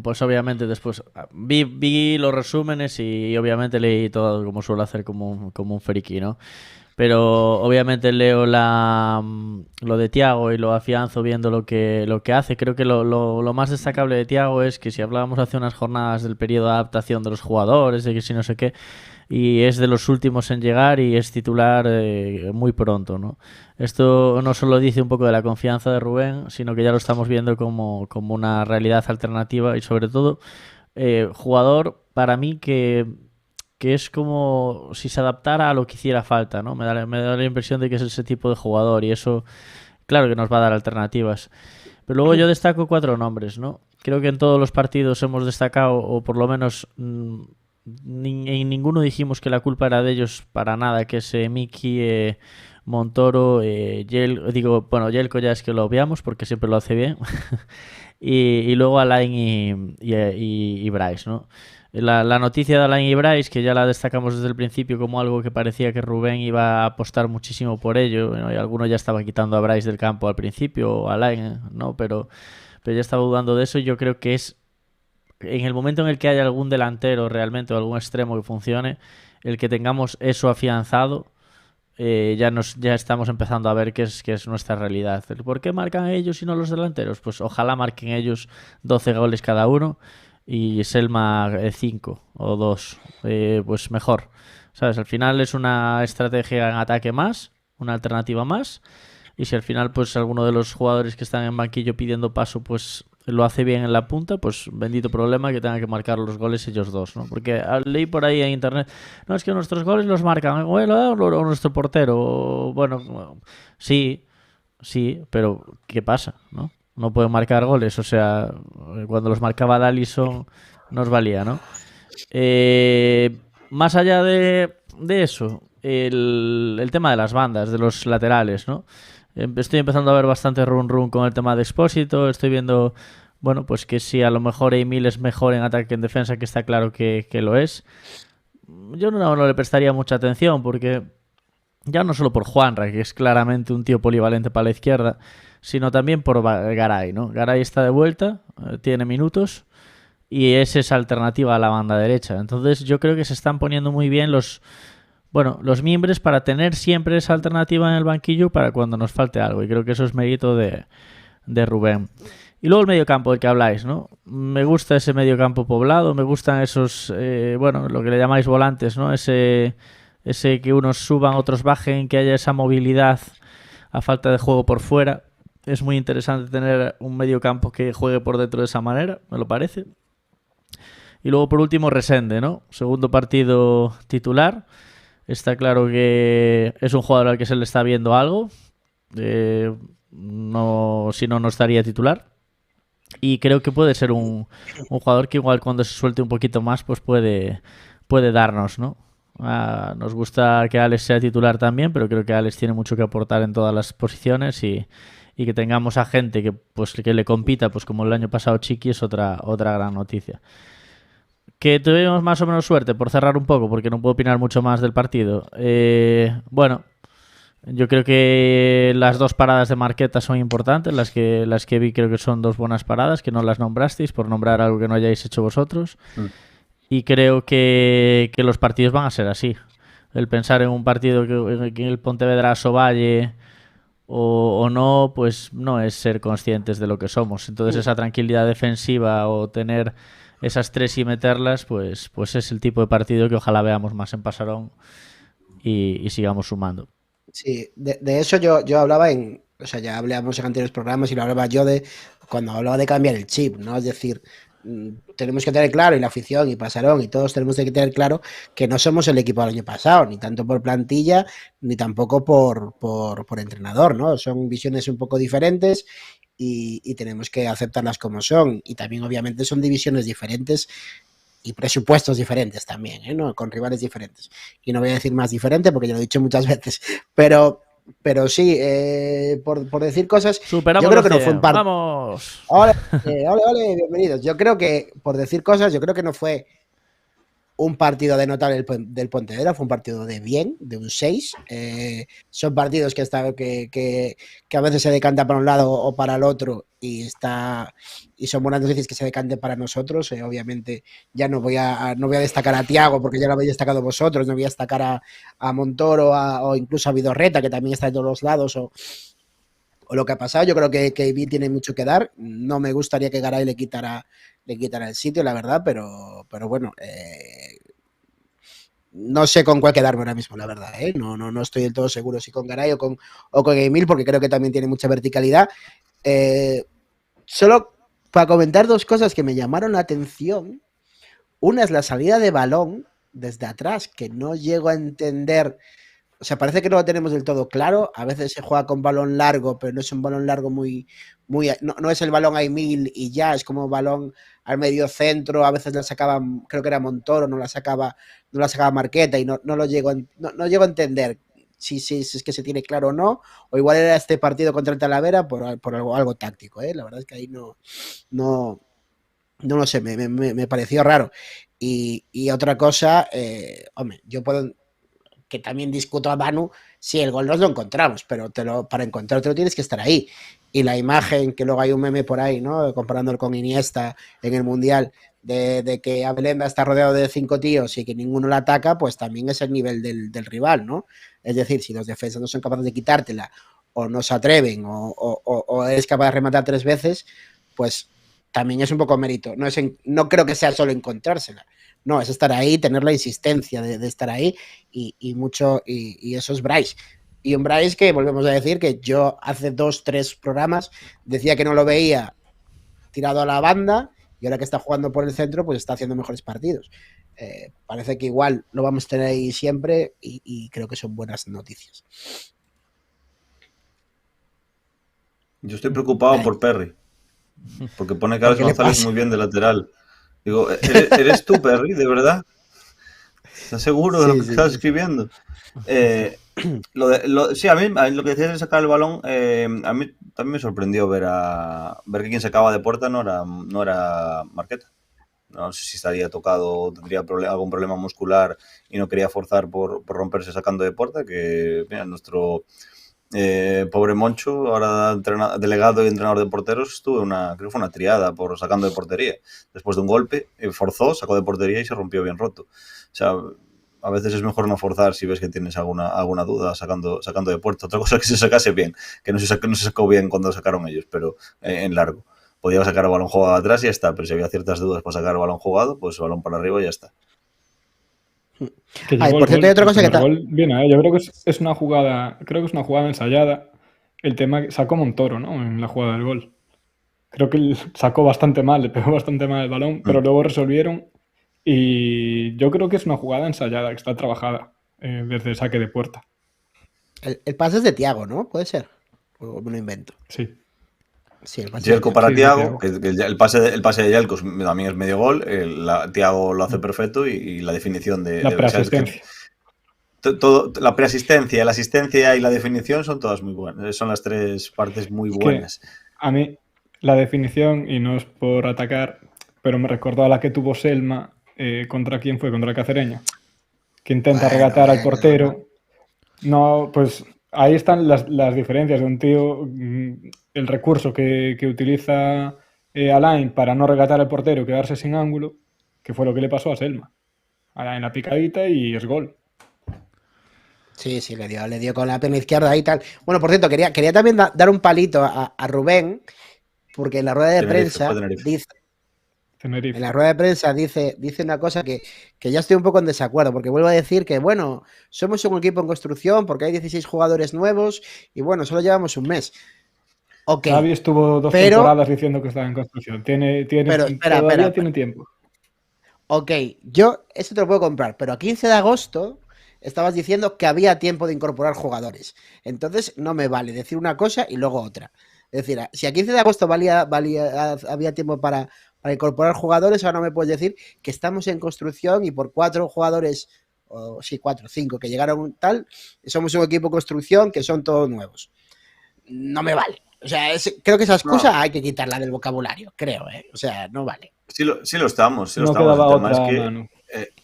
pues obviamente después vi los resúmenes y obviamente leí todo como suelo hacer como un friki, ¿no? Pero obviamente leo lo de Thiago y lo afianzo viendo lo que hace. Creo que lo más destacable de Thiago es que si hablábamos hace unas jornadas del periodo de adaptación de los jugadores, de que si no sé qué, y es de los últimos en llegar y es titular muy pronto, ¿no? Esto no solo dice un poco de la confianza de Rubén, sino que ya lo estamos viendo como una realidad alternativa y sobre todo jugador para mí que es como si se adaptara a lo que hiciera falta, ¿no? Me da la impresión de que es ese tipo de jugador y eso, claro que nos va a dar alternativas. Pero luego yo destaco 4 nombres, ¿no? Creo que en todos los partidos hemos destacado, o por lo menos en ninguno dijimos que la culpa era de ellos para nada, que es Miki, Montoro, Jelko ya es que lo obviamos porque siempre lo hace bien, y luego Alain y Bryce, ¿no? La noticia de Alain y Bryce, que ya la destacamos desde el principio como algo que parecía que Rubén iba a apostar muchísimo por ello, ¿no? Y alguno ya estaba quitando a Bryce del campo al principio, o Alain, ¿no? Pero ya estaba dudando de eso y yo creo que es en el momento en el que haya algún delantero realmente o algún extremo que funcione, el que tengamos eso afianzado, ya estamos empezando a ver que es nuestra realidad. ¿Por qué marcan ellos y no los delanteros? Pues ojalá marquen ellos 12 goles cada uno y Selma 5 o 2, pues mejor. ¿Sabes? Al final es una estrategia en ataque más, una alternativa más, y si al final pues alguno de los jugadores que están en banquillo pidiendo paso pues lo hace bien en la punta, pues bendito problema que tengan que marcar los goles ellos dos, ¿no? Porque leí por ahí en internet, no, es que nuestros goles los marcan o nuestro portero, bueno, sí, pero ¿qué pasa, no? No pueden marcar goles, o sea, cuando los marcaba Dallison nos valía, ¿no? Más allá de eso, el tema de las bandas, de los laterales, ¿no? Estoy empezando a ver bastante run con el tema de Expósito. Estoy viendo, bueno, pues que si a lo mejor Emil es mejor en ataque que en defensa, que está claro que lo es. Yo no le prestaría mucha atención porque ya no solo por Juanra, que es claramente un tío polivalente para la izquierda, sino también por Garay, ¿no? Garay está de vuelta, tiene minutos y es esa alternativa a la banda derecha. Entonces yo creo que se están poniendo muy bien los miembros para tener siempre esa alternativa en el banquillo para cuando nos falte algo. Y creo que eso es mérito de Rubén. Y luego el mediocampo del que habláis, ¿no? Me gusta ese mediocampo poblado, me gustan esos, lo que le llamáis volantes, ¿no? Ese que unos suban, otros bajen, que haya esa movilidad a falta de juego por fuera. Es muy interesante tener un mediocampo que juegue por dentro de esa manera, me lo parece. Y luego por último Resende, ¿no? Segundo partido titular. Está claro que es un jugador al que se le está viendo algo. Si no estaría titular. Y creo que puede ser un jugador que igual cuando se suelte un poquito más, pues puede darnos, ¿no? Nos gusta que Alex sea titular también, pero creo que Alex tiene mucho que aportar en todas las posiciones y que tengamos a gente que le compita, pues como el año pasado Chiqui, es otra gran noticia. Que tuvimos más o menos suerte, por cerrar un poco, porque no puedo opinar mucho más del partido. Yo creo que las dos paradas de Marqueta son importantes, las que vi creo que son dos buenas paradas, que no las nombrasteis, por nombrar algo que no hayáis hecho vosotros. Y creo que los partidos van a ser así. El pensar en un partido que el Pontevedra Valle o no, pues no es ser conscientes de lo que somos. Entonces esa tranquilidad defensiva o tener esas tres y meterlas, pues es el tipo de partido que ojalá veamos más en Pasarón y sigamos sumando. Sí, de eso yo hablaba ya hablamos en anteriores programas y lo hablaba yo cuando hablaba de cambiar el chip, ¿no? Es decir, tenemos que tener claro, y la afición y Pasarón y todos tenemos que tener claro que no somos el equipo del año pasado, ni tanto por plantilla, ni tampoco por entrenador, ¿no? Son visiones un poco diferentes y tenemos que aceptarlas como son. Y también obviamente son divisiones diferentes y presupuestos diferentes también, ¿no? Con rivales diferentes. Y no voy a decir más diferente porque ya lo he dicho muchas veces, pero sí, por decir cosas, superamos, yo creo que no fue un partido. ¡Vamos! Ole, bienvenidos. Yo creo que, por decir cosas, yo creo que no fue un partido de notable del Pontevedra, fue un partido de bien, de un 6. Son partidos que a veces se decantan para un lado o para el otro y son buenas noticias que se decanten para nosotros. Obviamente ya no voy a destacar a Tiago porque ya lo habéis destacado vosotros, no voy a destacar a Montoro o incluso a Vidorreta, que también está de todos los lados, o lo que ha pasado. Yo creo que KB tiene mucho que dar. No me gustaría que Garay le quitara el sitio, la verdad, pero bueno, no sé con cuál quedarme ahora mismo, la verdad, ¿eh? No estoy del todo seguro si con Garay o con Emil, porque creo que también tiene mucha verticalidad. Solo para comentar dos cosas que me llamaron la atención. Una es la salida de balón desde atrás, que no llego a entender. O sea, parece que no lo tenemos del todo claro. A veces se juega con balón largo, pero no es un balón largo no es el balón a Emil y ya, es como balón al medio centro. A veces la sacaba, creo que era Montoro, no la sacaba Marqueta y no llego a entender si es que se tiene claro o no. O igual era este partido contra el Talavera por algo táctico, ¿eh? La verdad es que ahí no lo sé, me pareció raro. Y otra cosa, hombre, yo puedo... que también discuto a Manu si el gol nos lo encontramos, pero para encontrártelo tienes que estar ahí. Y la imagen, que luego hay un meme por ahí, ¿no? Comparándolo con Iniesta en el Mundial, de que Abelenda está rodeado de 5 tíos y que ninguno la ataca, pues también es el nivel del rival, ¿no? Es decir, si los defensas no son capaces de quitártela o no se atreven o eres capaz de rematar 3 veces, pues también es un poco mérito. No creo que sea solo encontrársela. No, es estar ahí, tener la insistencia de estar ahí y eso es Bryce. Y un Bryce que volvemos a decir que yo hace 2-3 programas decía que no lo veía tirado a la banda y ahora que está jugando por el centro pues está haciendo mejores partidos. Parece que igual lo vamos a tener ahí siempre y creo que son buenas noticias. Yo estoy preocupado por Perry, porque pone que Alex González muy bien de lateral. Digo, ¿eres tú, Perry, de verdad? ¿Estás seguro de lo que estás escribiendo? Sí, a mí lo que decías de sacar el balón, a mí también me sorprendió ver que quien sacaba de puerta no era Marqueta. No sé si estaría tocado o tendría algún problema muscular y no quería forzar por romperse sacando de puerta, que mira, nuestro pobre Moncho, ahora delegado y entrenador de porteros, creo que fue una triada por sacando de portería. Después de un golpe, forzó, sacó de portería y se rompió bien roto. O sea, a veces es mejor no forzar si ves que tienes alguna duda sacando de puerta. Otra cosa es que se sacase bien, que no se sacó bien cuando sacaron ellos, pero en largo. Podía sacar el balón jugado atrás y ya está, pero si había ciertas dudas para sacar el balón jugado, pues el balón para arriba y ya está. Por cierto, hay otra cosa que viene, yo creo que es una jugada, ensayada. El tema que sacó Montoro, ¿no? En la jugada del gol. Creo que sacó bastante mal, le pegó bastante mal el balón, pero luego resolvieron. Y yo creo que es una jugada ensayada, que está trabajada desde el saque de puerta. El pase es de Thiago, ¿no? ¿Puede ser? ¿O me lo invento? Sí. Sí, el pase Yelko para Thiago, que el pase de Yelko también es medio gol. Thiago lo hace perfecto y la definición de la preasistencia. La preasistencia, la asistencia y la definición son todas muy buenas. Son las 3 partes muy buenas. A mí, la definición, y no es por atacar, pero me recordó a la que tuvo Selma. ¿Contra quién fue? Contra el Cacereño. Que intenta regatar al portero. No, pues ahí están las diferencias de un tío. El recurso que utiliza Alain para no regatar al portero y quedarse sin ángulo, que fue lo que le pasó a Selma. En la picadita y es gol. Sí, le dio con la pierna izquierda y tal. Bueno, por cierto, quería también dar un palito a Rubén, porque en la rueda de prensa dice... En la rueda de prensa dice una cosa que ya estoy un poco en desacuerdo, porque vuelvo a decir que, bueno, somos un equipo en construcción porque hay 16 jugadores nuevos y, bueno, solo llevamos un mes. Okay, Xavi estuvo 2 temporadas diciendo que estaba en construcción. Todavía tiene tiempo. Ok, yo eso te lo puedo comprar, pero a 15 de agosto estabas diciendo que había tiempo de incorporar jugadores. Entonces no me vale decir una cosa y luego otra. Es decir, si a 15 de agosto había tiempo para incorporar jugadores, ahora no me puedes decir que estamos en construcción y por 4 jugadores, o sí, 4 o 5 que llegaron tal, somos un equipo de construcción que son todos nuevos. No me vale. O sea, creo que esa excusa hay que quitarla del vocabulario, creo, O sea, no vale. Sí lo estamos. El tema es que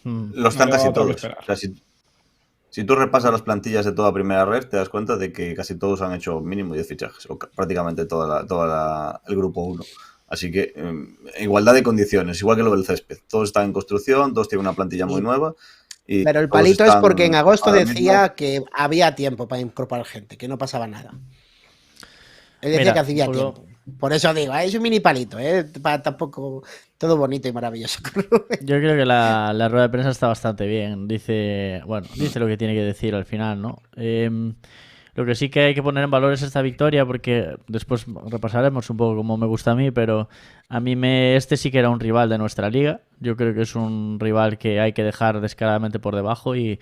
lo están casi todos. O sea, si tú repasas las plantillas de toda primera red, te das cuenta de que casi todos han hecho mínimo 10 fichajes, o prácticamente el grupo 1. Así que igualdad de condiciones, igual que lo del césped. Todos están en construcción, todos tienen una plantilla muy nueva. Pero el palito es porque en agosto decía que había tiempo para incorporar gente, que no pasaba nada. Él decía que hacía tiempo. Por eso digo, es un mini palito, tampoco todo bonito y maravilloso. Yo creo que la rueda de prensa está bastante bien. Dice lo que tiene que decir al final, ¿no? Lo que sí que hay que poner en valor es esta victoria, porque después repasaremos un poco como me gusta a mí, pero a mí este sí que era un rival de nuestra liga. Yo creo que es un rival que hay que dejar descaradamente por debajo y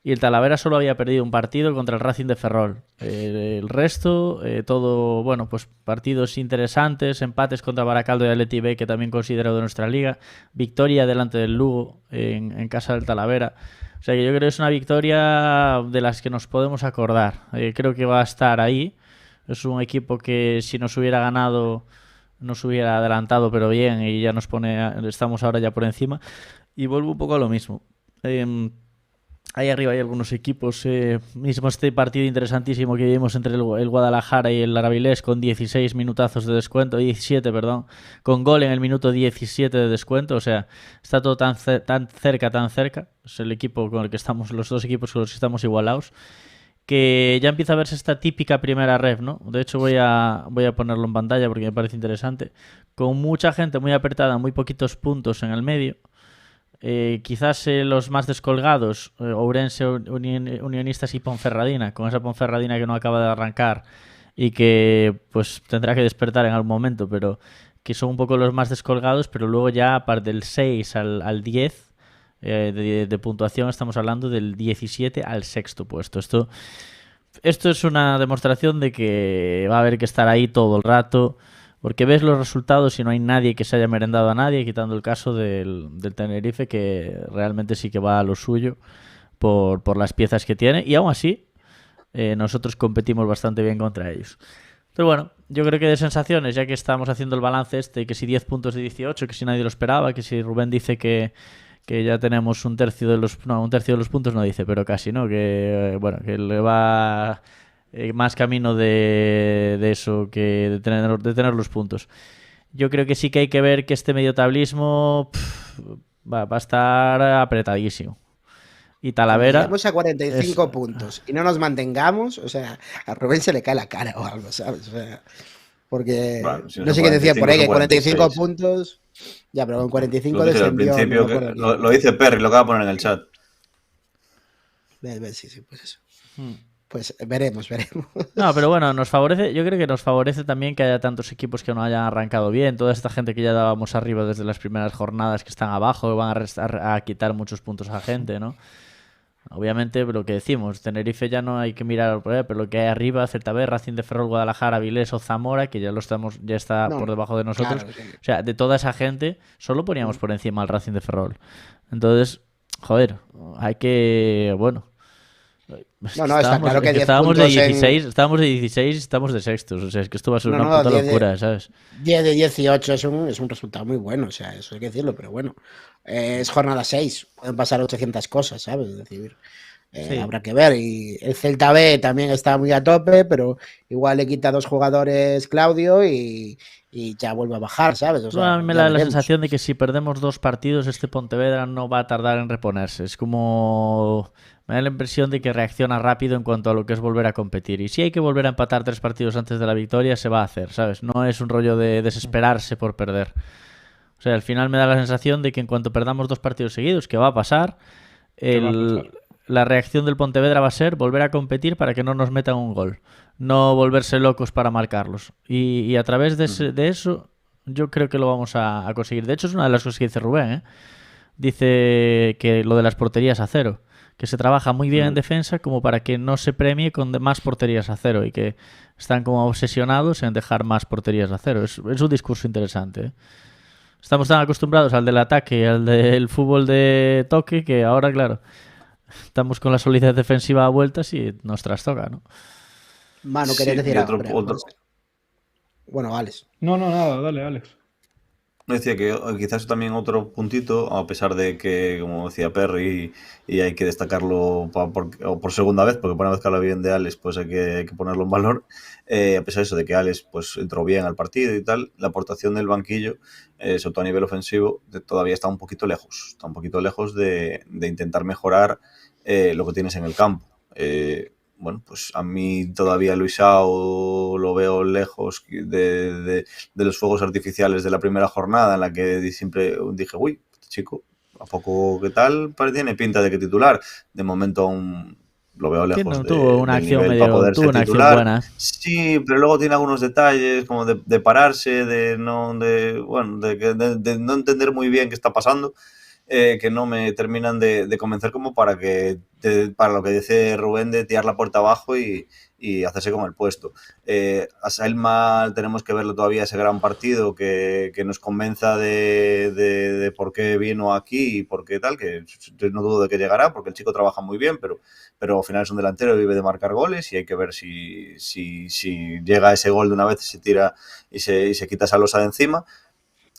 el Talavera solo había perdido un partido contra el Racing de Ferrol. El resto, todo, pues partidos interesantes, empates contra Baracaldo y Atleti B, que también considero de nuestra liga, victoria delante del Lugo en casa del Talavera. O sea que yo creo que es una victoria de las que nos podemos acordar. Creo que va a estar ahí. Es un equipo que si nos hubiera ganado nos hubiera adelantado, pero bien, y ya estamos ahora ya por encima. Y vuelvo un poco a lo mismo. Ahí arriba hay algunos equipos. Mismo este partido interesantísimo que vimos entre el Guadalajara y el Aravilés con 16 minutazos de descuento, 17, perdón, con gol en el minuto 17 de descuento. O sea, está todo tan cerca. Es el equipo con el que estamos, los dos equipos con los que estamos igualados, que ya empieza a verse esta típica primera ref, ¿no? De hecho voy a ponerlo en pantalla porque me parece interesante. Con mucha gente muy apretada, muy poquitos puntos en el medio. Quizás los más descolgados, Ourense, Unionistas y Ponferradina, con esa Ponferradina que no acaba de arrancar y que pues tendrá que despertar en algún momento, pero que son un poco los más descolgados, pero luego ya a partir del 6 al 10 de puntuación estamos hablando del 17 al sexto puesto. Esto es una demostración de que va a haber que estar ahí todo el rato. Porque ves los resultados y no hay nadie que se haya merendado a nadie, quitando el caso del Tenerife, que realmente sí que va a lo suyo por las piezas que tiene. Y aún así, nosotros competimos bastante bien contra ellos. Pero bueno, yo creo que de sensaciones, ya que estamos haciendo el balance que si 10 puntos de 18, que si nadie lo esperaba, que si Rubén dice que ya tenemos un tercio de los puntos, no dice, pero casi, ¿no? Que le va... más camino de eso que de tener los puntos. Yo creo que sí que hay que ver que este mediotablismo va a estar apretadísimo. Y Talavera... Llegamos a 45 puntos y no nos mantengamos, o sea, a Rubén se le cae la cara o algo, ¿sabes? O sea, porque bueno, si no sé qué decía por ahí, que 45 46. puntos... Ya, pero con 45 Lo dije al descendió. principio, lo dice Perry, lo acaba de poner en el chat. Sí, pues eso. Pues veremos. No, pero bueno, nos favorece, yo creo que nos favorece también que haya tantos equipos que no hayan arrancado bien, toda esta gente que ya dábamos arriba desde las primeras jornadas que están abajo, van a quitar muchos puntos a gente, ¿no? Obviamente, lo que decimos, Tenerife ya no hay que mirar por ahí, pero lo que hay arriba, Celta B, Racing de Ferrol, Guadalajara, Avilés o Zamora, que ya está por debajo de nosotros. Claro, sí. O sea, de toda esa gente, solo poníamos por encima al Racing de Ferrol. Entonces, joder, hay que, bueno... No, está claro que 10 estábamos de puntos 16, estábamos de 16 y estamos de sextos. O sea, es que esto va a ser una puta locura, ¿sabes? 10 de 18 es un resultado muy bueno, o sea, eso hay que decirlo, pero bueno. Es jornada 6, pueden pasar 800 cosas, ¿sabes? Es decir, Sí. habrá que ver. Y el Celta B también está muy a tope, pero igual le quita 2 jugadores Claudio y ya vuelve a bajar, ¿sabes? O sea, a mí me ya da la veremos. sensación de que si perdemos 2 partidos, este Pontevedra no va a tardar en reponerse. Es como... Me da la impresión de que reacciona rápido en cuanto a lo que es volver a competir. Y si hay que volver a empatar 3 partidos antes de la victoria, se va a hacer, ¿sabes? No es un rollo de desesperarse por perder. O sea, al final me da la sensación de que en cuanto perdamos 2 partidos seguidos, que va a pasar, la reacción del Pontevedra va a ser volver a competir para que no nos metan un gol. No volverse locos para marcarlos. Y a través de eso, yo creo que lo vamos a conseguir. De hecho, es una de las cosas que dice Rubén, ¿eh? Dice que lo de las porterías a cero. Que se trabaja muy bien en defensa como para que no se premie con más porterías a cero y que están como obsesionados en dejar más porterías a cero. Es un discurso interesante, ¿eh? Estamos tan acostumbrados al del ataque y al del fútbol de toque que ahora, claro, estamos con la solidez defensiva a vueltas y nos trastoca, ¿no? Manu, ¿querías Sí, decir y algo? otro. Bueno, Alex. No, nada, dale, Alex. Decía que quizás también otro puntito, a pesar de que, como decía Perry, y hay que destacarlo por segunda vez, porque por una vez que habla bien de Alex, pues hay que ponerlo en valor. A pesar de eso, de que Alex pues entró bien al partido y tal, la aportación del banquillo, sobre todo a nivel ofensivo, todavía está un poquito lejos. Está un poquito lejos de intentar mejorar lo que tienes en el campo. Bueno, pues a mí todavía Luisao lo veo lejos de los fuegos artificiales de la primera jornada, en la que siempre dije, uy, este chico, ¿a poco qué tal? Tiene pinta de que titular. De momento aún lo veo lejos no, tuvo una del acción nivel para poder ser titular. Buena. Sí, pero luego tiene algunos detalles como de pararse, de no entender muy bien qué está pasando. Que no me terminan de convencer como para lo que dice Rubén de tirar la puerta abajo y hacerse con el puesto. A Selma tenemos que verlo todavía ese gran partido que nos convenza de por qué vino aquí y por qué tal, que no dudo de que llegará porque el chico trabaja muy bien, pero al final es un delantero y vive de marcar goles y hay que ver si llega ese gol de una vez y se tira y se quita esa losa de encima.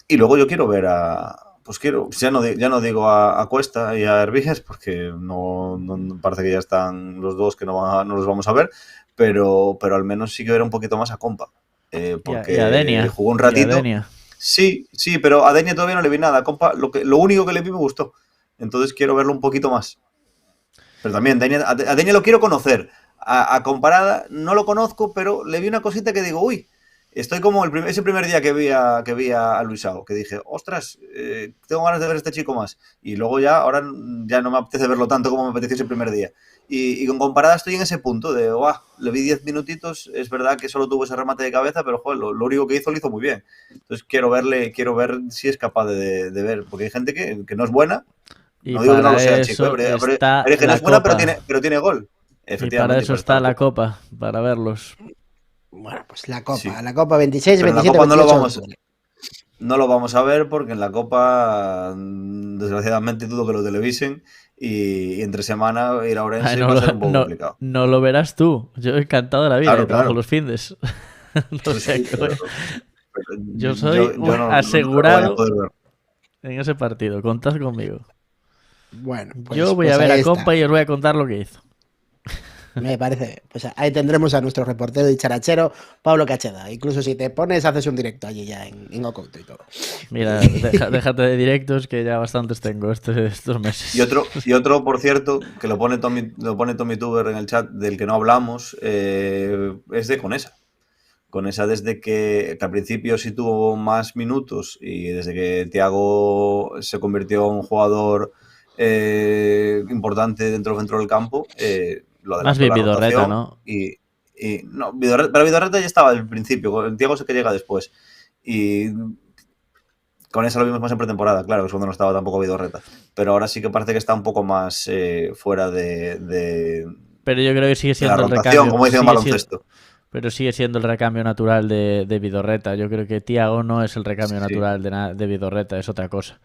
Y luego yo quiero ver a pues quiero, ya no digo a Cuesta y a Hervías, porque no parece que ya están los dos que no los vamos a ver, pero al menos sí que ver un poquito más a Compa. Porque y a Denia. jugó un ratito. Sí, pero a Denia todavía no le vi nada. Compa, lo único que le vi me gustó. Entonces quiero verlo un poquito más. Pero también a Denia lo quiero conocer. A Comparada no lo conozco, pero le vi una cosita que digo, uy, estoy como ese primer día que vi a Luisao, que dije, ostras, tengo ganas de ver a este chico más. Y luego ahora ya no me apetece verlo tanto como me apeteció ese primer día. Y con Comparada estoy en ese punto de, le vi 10 minutitos, es verdad que solo tuvo ese remate de cabeza, pero joder, lo único que hizo lo hizo muy bien. Entonces quiero ver si es capaz de ver, porque hay gente que no es buena. Y no digo que no lo sea el eso chico, pero está hay gente que no la es buena, Copa. pero tiene gol. Y para eso está la Copa, para verlos. Bueno, pues la Copa, Sí. La Copa 26, Pero 27, en la Copa 28 no lo vamos a ver porque en la Copa, desgraciadamente, dudo que lo televisen y entre semana ir a Orense va a ser un poco complicado. No lo verás tú. Yo he encantado de la vida, trabajo los findes. Yo soy asegurado en ese partido. Contad conmigo. Bueno, pues, yo voy a ver a Compa y os voy a contar lo que hizo. Me parece. Pues ahí tendremos a nuestro reportero y charachero, Pablo Cacheda. Incluso si te pones, haces un directo allí ya en Oculto y todo. Mira, déjate de directos que ya bastantes tengo estos meses. Y otro, por cierto, que lo pone Tommy Tuber en el chat, del que no hablamos, es de Conesa. Conesa desde que al principio sí tuvo más minutos y desde que Thiago se convirtió en un jugador importante dentro del campo, más bien Vidorreta, ¿no? No, pero Vidorreta ya estaba al principio, el Thiago es el que llega después. Y con eso lo vimos más en pretemporada, claro, que es cuando no estaba tampoco Vidorreta. Pero ahora sí que parece que está un poco más fuera de pero yo creo que sigue siendo la el rotación, recambio. como dicen en baloncesto. Pero sigue siendo el recambio natural de Vidorreta. Yo creo que Thiago no es el recambio natural de Vidorreta, es otra cosa.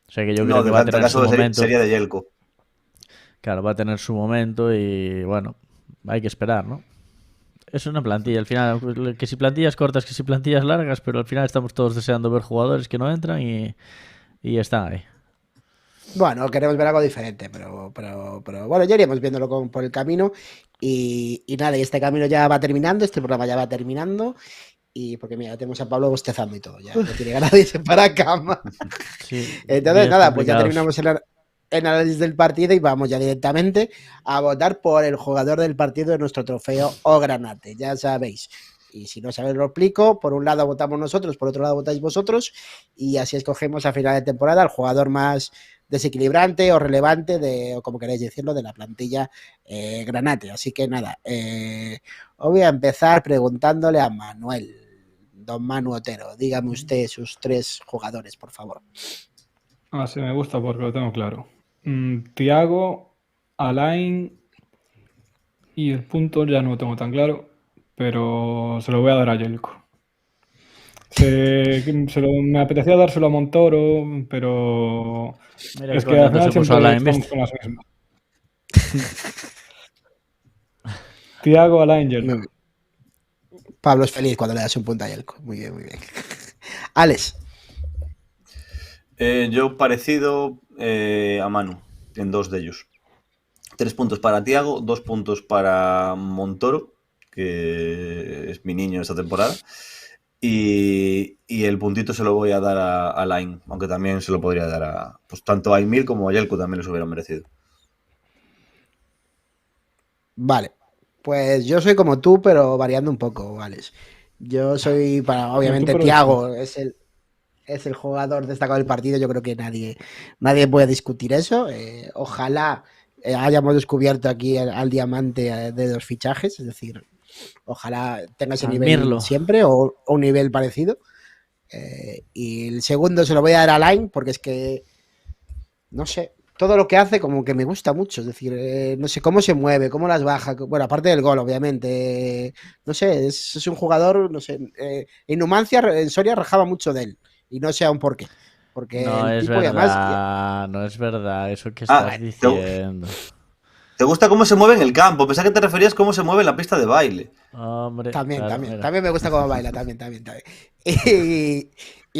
O sea que yo creo que va a tener su momento. Sería de Yelko. Claro, va a tener su momento y bueno, hay que esperar, ¿no? Es una plantilla, al final, que si plantillas cortas, que si plantillas largas, pero al final estamos todos deseando ver jugadores que no entran y están ahí. Bueno, queremos ver algo diferente, pero bueno, ya iríamos viéndolo por el camino y nada, y este camino ya va terminando, este programa ya va terminando y porque mira, tenemos a Pablo bostezando y todo, ya no tiene ganas de irse para cama. Sí, entonces nada, pues ya terminamos el análisis del partido y vamos ya directamente a votar por el jugador del partido de nuestro trofeo O Granate, ya sabéis. Y si no sabéis, lo explico. Por un lado votamos nosotros, por otro lado votáis vosotros y así escogemos a final de temporada al jugador más desequilibrante o relevante o como queráis decirlo, de la plantilla Granate. Así que nada, os voy a empezar preguntándole a Manuel, don Manu Otero. Dígame usted sus 3 jugadores, por favor. Sí, me gusta porque lo tengo claro. Thiago, Alain y el punto ya no lo tengo tan claro, pero se lo voy a dar a Yelko. Me apetecía dárselo a Montoro, pero mira, es que al final siempre estamos con las mismas. Thiago, Alain, Yelko. Pablo es feliz cuando le das un punto a Yelko. Muy bien, muy bien. Alex. Yo parecido a Manu en 2 de ellos. 3 puntos para Thiago, 2 puntos para Montoro, que es mi niño esta temporada. Y el puntito se lo voy a dar a Alain, aunque también se lo podría dar pues tanto a Aimil como a Yelko también les hubieran merecido. Vale, pues yo soy como tú, pero variando un poco, Alex. Yo soy obviamente Thiago es el jugador destacado del partido, yo creo que nadie puede discutir eso. Ojalá hayamos descubierto aquí al diamante de 2 fichajes, es decir, ojalá tenga ese nivel siempre o un nivel parecido. Y el segundo se lo voy a dar a Alain porque es que, no sé, todo lo que hace como que me gusta mucho. Es decir, no sé cómo se mueve, cómo las baja. Bueno, aparte del gol, obviamente. No sé, es un jugador, no sé. En Numancia, en Soria, rajaba mucho de él. Y no sé aún por qué. Porque no el es tipo verdad, además, no es verdad eso que estás diciendo. Te gusta cómo se mueve en el campo. Pensaba que te referías cómo se mueve en la pista de baile. Hombre, También, claro, también. mira. También me gusta cómo baila, también. Y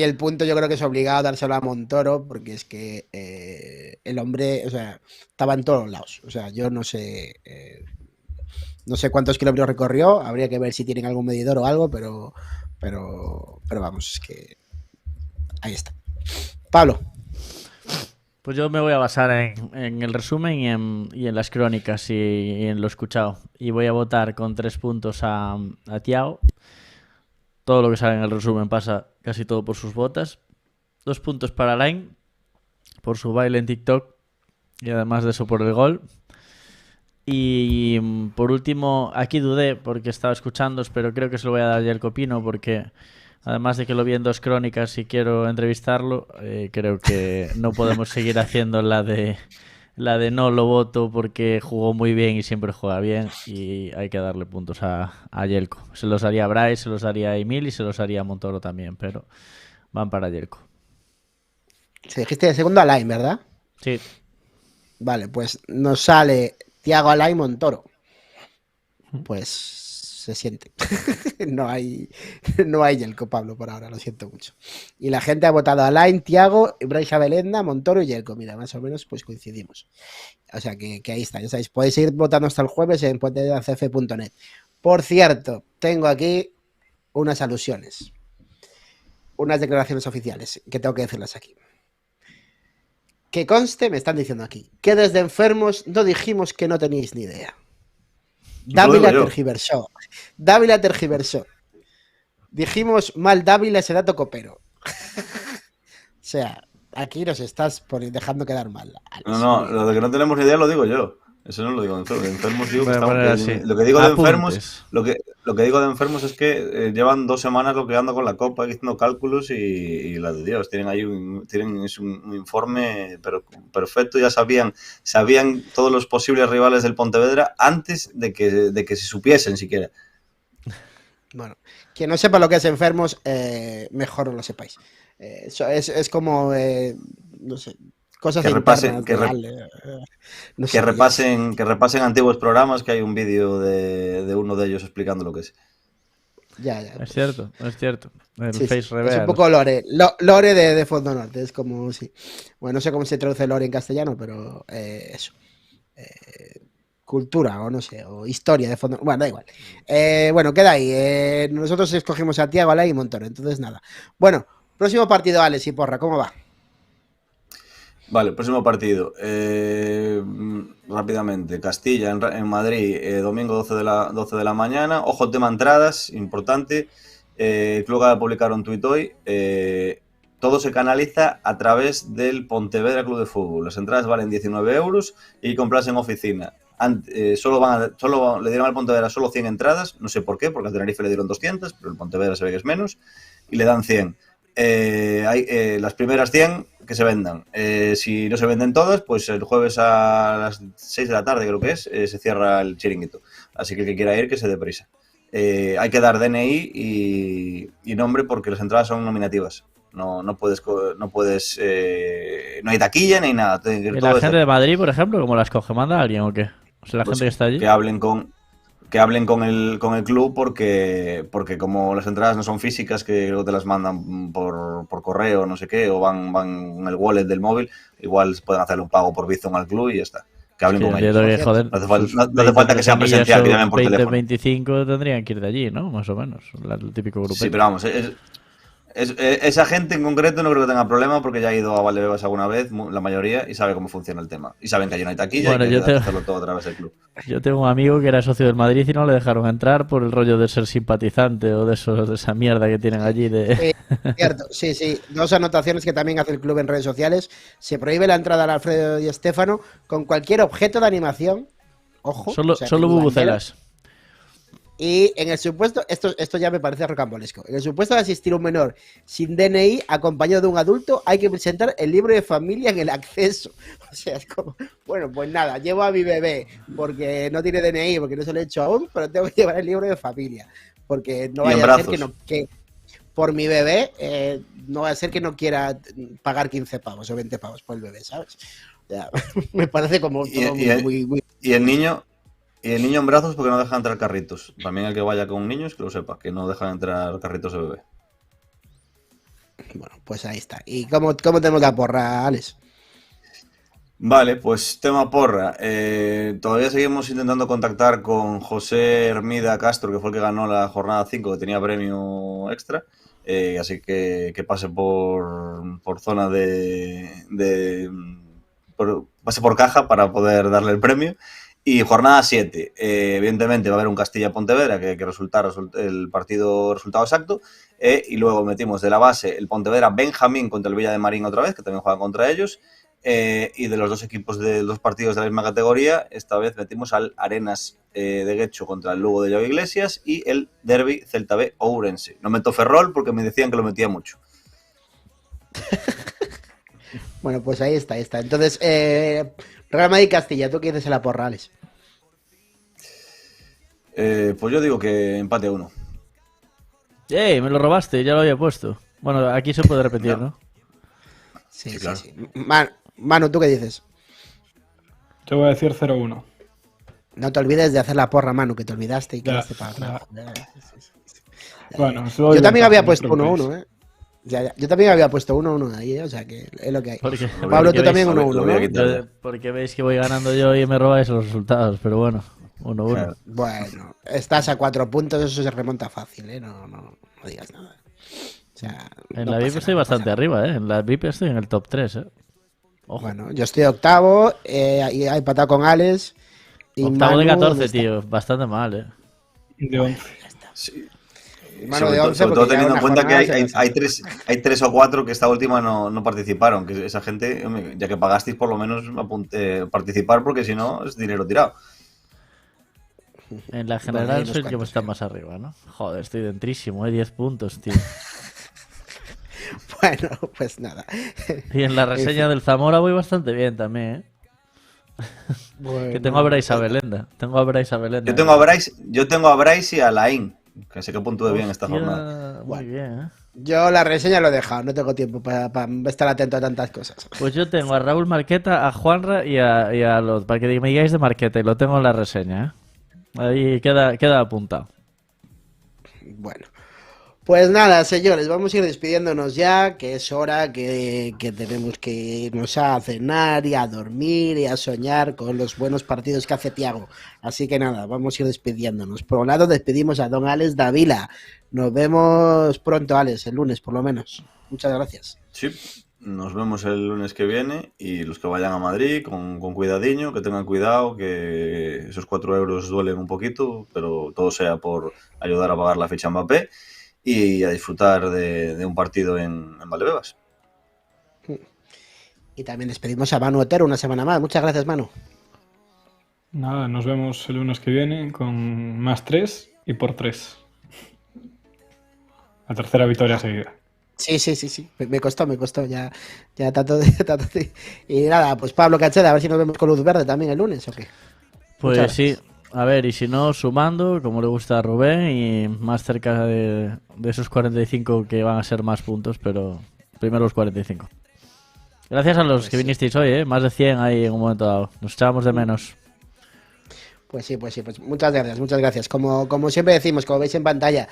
el punto yo creo que es obligado dárselo a Montoro, porque es que el hombre, o sea, estaba en todos lados. O sea, yo no sé cuántos kilómetros recorrió, habría que ver si tienen algún medidor o algo, pero vamos, es que ahí está. Pablo. Pues yo me voy a basar en el resumen y en las crónicas y en lo escuchado. Y voy a votar con 3 puntos a Thiago. Todo lo que sale en el resumen pasa casi todo por sus botas. 2 puntos para Alain por su baile en TikTok y además de eso por el gol. Y por último, aquí dudé porque estaba escuchándos, pero creo que se lo voy a dar ya el Copino porque además de que lo vi en 2 crónicas y quiero entrevistarlo, creo que no podemos seguir haciendo la de no lo voto porque jugó muy bien y siempre juega bien y hay que darle puntos a Yelko. Se los haría a Bryce, se los haría a Emil y se los haría a Montoro también, pero van para Yelko. Se dijiste de segundo Alain, ¿verdad? Sí. Vale, pues nos sale Thiago, Alain, Montoro. Pues se siente. no hay Yelko, Pablo, por ahora, lo siento mucho. Y la gente ha votado a Alain, Thiago, Bryce Abelenda, Montoro y Yelko. Mira, más o menos pues coincidimos. O sea que ahí está, ya sabéis, podéis seguir votando hasta el jueves en puentedacf.net. Por cierto, tengo aquí unas alusiones, unas declaraciones oficiales que tengo que decirlas aquí. Que conste, me están diciendo aquí, que desde enfermos no dijimos que no teníais ni idea. Dávila tergiversó. Dijimos mal Dávila ese dato copero. O sea, aquí nos estás dejando quedar mal. No, lo de que no tenemos ni idea lo digo yo. Eso no lo digo de enfermos. De enfermos digo que Voy a poner así. lo que digo de Apuntes. enfermos, lo que digo de enfermos es que llevan 2 semanas bloqueando con la copa, haciendo cálculos y la de Dios. Tienen ahí un informe pero perfecto. Ya sabían todos los posibles rivales del Pontevedra antes de que se supiesen siquiera. Bueno, quien no sepa lo que es enfermos, mejor no lo sepáis. Es como, no sé, cosas que repasen, no sé, que repasen antiguos programas, que hay un vídeo de uno de ellos explicando lo que es. Ya. Es cierto. El Sí, face reveal. es un poco lore de Fondo Norte, es como, sí. Bueno, no sé cómo se traduce lore en castellano, pero eso. Cultura o no sé, o historia de Fondo. Bueno, da igual. Bueno, queda ahí. Nosotros escogimos a Thiago, Alain y Montoro, entonces nada. Bueno, próximo partido, Alex y Porra, ¿cómo va? Vale, próximo partido. Rápidamente, Castilla en Madrid, domingo 12 de la mañana. Ojo, tema entradas, importante. El club acaba de publicar un tuit hoy. Todo se canaliza a través del Pontevedra Club de Fútbol. Las entradas valen 19 euros y compras en oficina. Le dieron al Pontevedra solo 100 entradas, no sé por qué, porque al Tenerife le dieron 200, pero el Pontevedra se ve que es menos, y le dan 100. Las primeras 100 que se vendan. Si no se venden todas, pues el jueves a las 6 de la tarde, creo que es, se cierra el chiringuito. Así que el que quiera ir, que se dé prisa. Hay que dar DNI y nombre porque las entradas son nominativas. No hay taquilla ni nada. ¿Y la gente de Madrid, por ejemplo, cómo las coge? ¿Manda alguien o qué? O sea, la pues gente que está allí. Que hablen con el club porque como las entradas no son físicas, que luego te las mandan por correo, no sé qué, o van en el wallet del móvil, igual pueden hacerle un pago por Bizum al club y ya está. Que hablen con ellos. Que, joder, no hace falta que sea presencial, que llamen por teléfono. 25 tendrían que ir de allí, ¿no? Más o menos. El típico grupo. Sí, pero vamos, esa gente en concreto no creo que tenga problema porque ya ha ido a Valdebebas alguna vez, la mayoría, y sabe cómo funciona el tema. Y saben que allí no hay taquilla, bueno, y que hay que hacerlo todo a través del club. Yo tengo un amigo que era socio del Madrid y no le dejaron entrar por el rollo de ser simpatizante o de esa mierda que tienen allí de... Cierto, sí. 2 anotaciones que también hace el club en redes sociales. Se prohíbe la entrada al Alfredo Di Stéfano con cualquier objeto de animación. Ojo. Solo bubucelas. Y en el supuesto, esto ya me parece rocambolesco. En el supuesto de asistir un menor sin DNI acompañado de un adulto, hay que presentar el libro de familia en el acceso. O sea, es como, bueno, pues nada, llevo a mi bebé porque no tiene DNI, porque no se lo he hecho aún, pero tengo que llevar el libro de familia. Porque no vaya a ser que por mi bebé, no va a ser que no quiera pagar 15 pavos o 20 pavos por el bebé, ¿sabes? O sea, me parece como todo muy Y el niño en brazos porque no deja entrar carritos. También el que vaya con niños que lo sepa, que no dejan entrar carritos de bebé. Bueno, pues ahí está. ¿Y cómo tenemos la porra, Alex? Vale, pues tema porra. Todavía seguimos intentando contactar con José Hermida Castro, que fue el que ganó la jornada 5, que tenía premio extra. Así que pase por zona pase por caja para poder darle el premio. Y jornada 7, evidentemente va a haber un Castilla-Pontevedra que hay que resultar el resultado exacto. Y luego metimos de la base el Pontevedra Benjamín contra el Villa de Marín otra vez, que también juegan contra ellos. Y de los dos equipos de los partidos de la misma categoría, esta vez metimos al Arenas de Guecho contra el Lugo de Llao Iglesias y el Derby Celta B Ourense. No meto Ferrol porque me decían que lo metía mucho. Bueno, pues ahí está. Entonces, Real Madrid Castilla, ¿tú qué dices en la porra, Alex? Pues yo digo que empate a 1. ¡Ey! Me lo robaste, ya lo había puesto. Bueno, aquí se puede repetir, ¿no? Sí, claro. sí. Manu, ¿tú qué dices? Yo voy a decir 0-1. No te olvides de hacer la porra, Manu, que te olvidaste y Ya, quedaste para atrás. Bueno, Yo también había puesto uno 1-1, ¿eh? Ya. Yo también había puesto 1-1 ahí, ¿eh? O sea que es lo que hay. Porque, Pablo, tú también lo 1-1, voy a ¿no? quitar. Porque veis que voy ganando yo y me robáis los resultados, pero bueno, 1-1. Claro. Bueno, estás a 4 puntos, eso se remonta fácil, ¿eh? No digas nada. O sea, En no la pasa VIP estoy nada, bastante pasa arriba, ¿eh? En la VIP estoy en el top 3, ¿eh? nada. Ojo. Bueno, yo estoy octavo, y he empatado con Alex. Y Octavo de Manu, 14, ¿dónde está? tío. Bastante mal, ¿eh? De 11. Sí. Mano Sobre de 11 sobre todo porque ya teniendo en una cuenta que jornada se hay 3 o 4 que esta última no participaron. Que esa gente, hombre, ya que pagasteis, por lo menos participar, porque si no es dinero tirado. En la Bueno, general hay unos soy el que cuantos, está más arriba, ¿no? Joder, estoy dentrísimo, 10 puntos, tío. Bueno, pues nada. Y en la reseña del Zamora voy bastante bien también, ¿eh? Que tengo a Bryce Abelenda. Tengo a Bryce Abelenda. Yo tengo a Bryce y a Laín, que sé que puntúe bien esta Hostia, jornada. Muy Bueno. bien, ¿eh? Yo la reseña lo he dejado, no tengo tiempo para estar atento a tantas cosas. Pues yo tengo a Raúl Marqueta, a Juanra y a los... Para que me digáis de Marqueta, y lo tengo en la reseña, ¿eh? Ahí queda apuntado. Bueno, pues nada, señores, vamos a ir despidiéndonos ya, que es hora que tenemos que irnos a cenar y a dormir y a soñar con los buenos partidos que hace Thiago. Así que nada, vamos a ir despidiéndonos. Por un lado, despedimos a don Alex Davila. Nos vemos pronto, Alex, el lunes por lo menos. Muchas gracias. Sí, nos vemos el lunes que viene y los que vayan a Madrid con cuidadiño, que tengan cuidado, que esos 4 euros duelen un poquito, pero todo sea por ayudar a pagar la ficha Mbappé y a disfrutar de un partido en Valdebebas. Y también despedimos a Manu Otero una semana más. Muchas gracias, Manu. Nada, nos vemos el lunes que viene con más 3 y por 3. La tercera victoria seguida. Sí. Me costó. Ya tanto de... Y nada, pues Pablo Cacheda, a ver si nos vemos con luz verde también el lunes, ¿o qué? Pues Muchas sí, gracias. a ver, y si no, sumando, como le gusta a Rubén, y más cerca de esos 45 que van a ser más puntos, pero primero los 45. Gracias a los Pues que sí. vinisteis hoy, ¿eh? Más de 100 ahí en un momento dado. Nos echábamos de menos. Pues muchas gracias. Como siempre decimos, como veis en pantalla,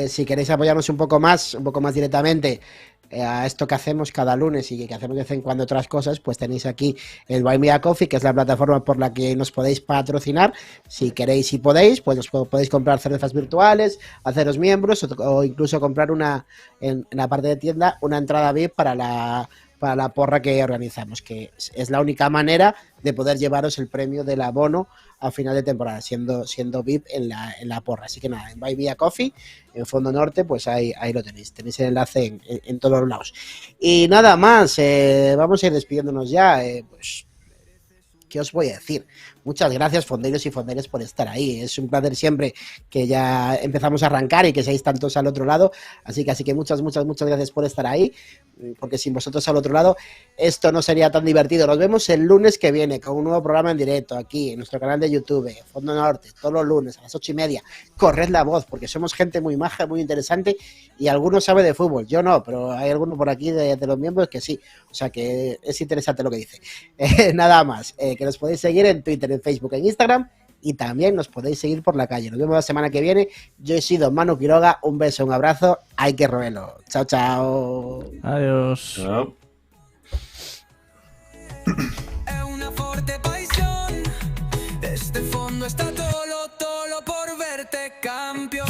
si queréis apoyarnos un poco más directamente a esto que hacemos cada lunes y que hacemos de vez en cuando otras cosas, pues tenéis aquí el Buy Me a Coffee, que es la plataforma por la que nos podéis patrocinar. Si queréis y podéis, pues os podéis comprar cervezas virtuales, haceros miembros o incluso comprar en la parte de tienda una entrada VIP para la porra que organizamos, que es la única manera de poder llevaros el premio del abono a final de temporada, siendo VIP en la porra. Así que nada, en Buy Me a Coffee, en Fondo Norte, pues ahí lo tenéis el enlace en todos los lados. Y nada más, vamos a ir despidiéndonos ya, pues... ¿Qué os voy a decir? Muchas gracias, fonderos y fonderas, por estar ahí. Es un placer siempre que ya empezamos a arrancar y que seáis tantos al otro lado. Así que muchas gracias por estar ahí, porque sin vosotros al otro lado esto no sería tan divertido. Nos vemos el lunes que viene con un nuevo programa en directo aquí en nuestro canal de YouTube, Fondo Norte, todos los lunes a las 8:30. Corred la voz, porque somos gente muy maja, muy interesante y algunos sabe de fútbol. Yo no, pero hay algunos por aquí de los miembros que sí. O sea que es interesante lo que dice. Nada más, que nos podéis seguir en Twitter, en Facebook e Instagram. Y también nos podéis seguir por la calle. Nos vemos la semana que viene. Yo he sido Manu Quiroga. Un beso, un abrazo. Hay que roerlo. Chao, chao. Adiós. Chao. È una forte passione. Este fondo está todo por verte campeón.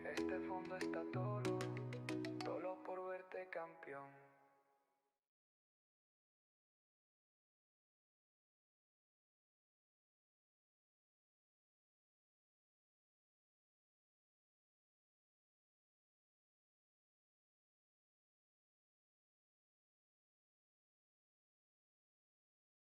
Este fondo está todo por verte campeón.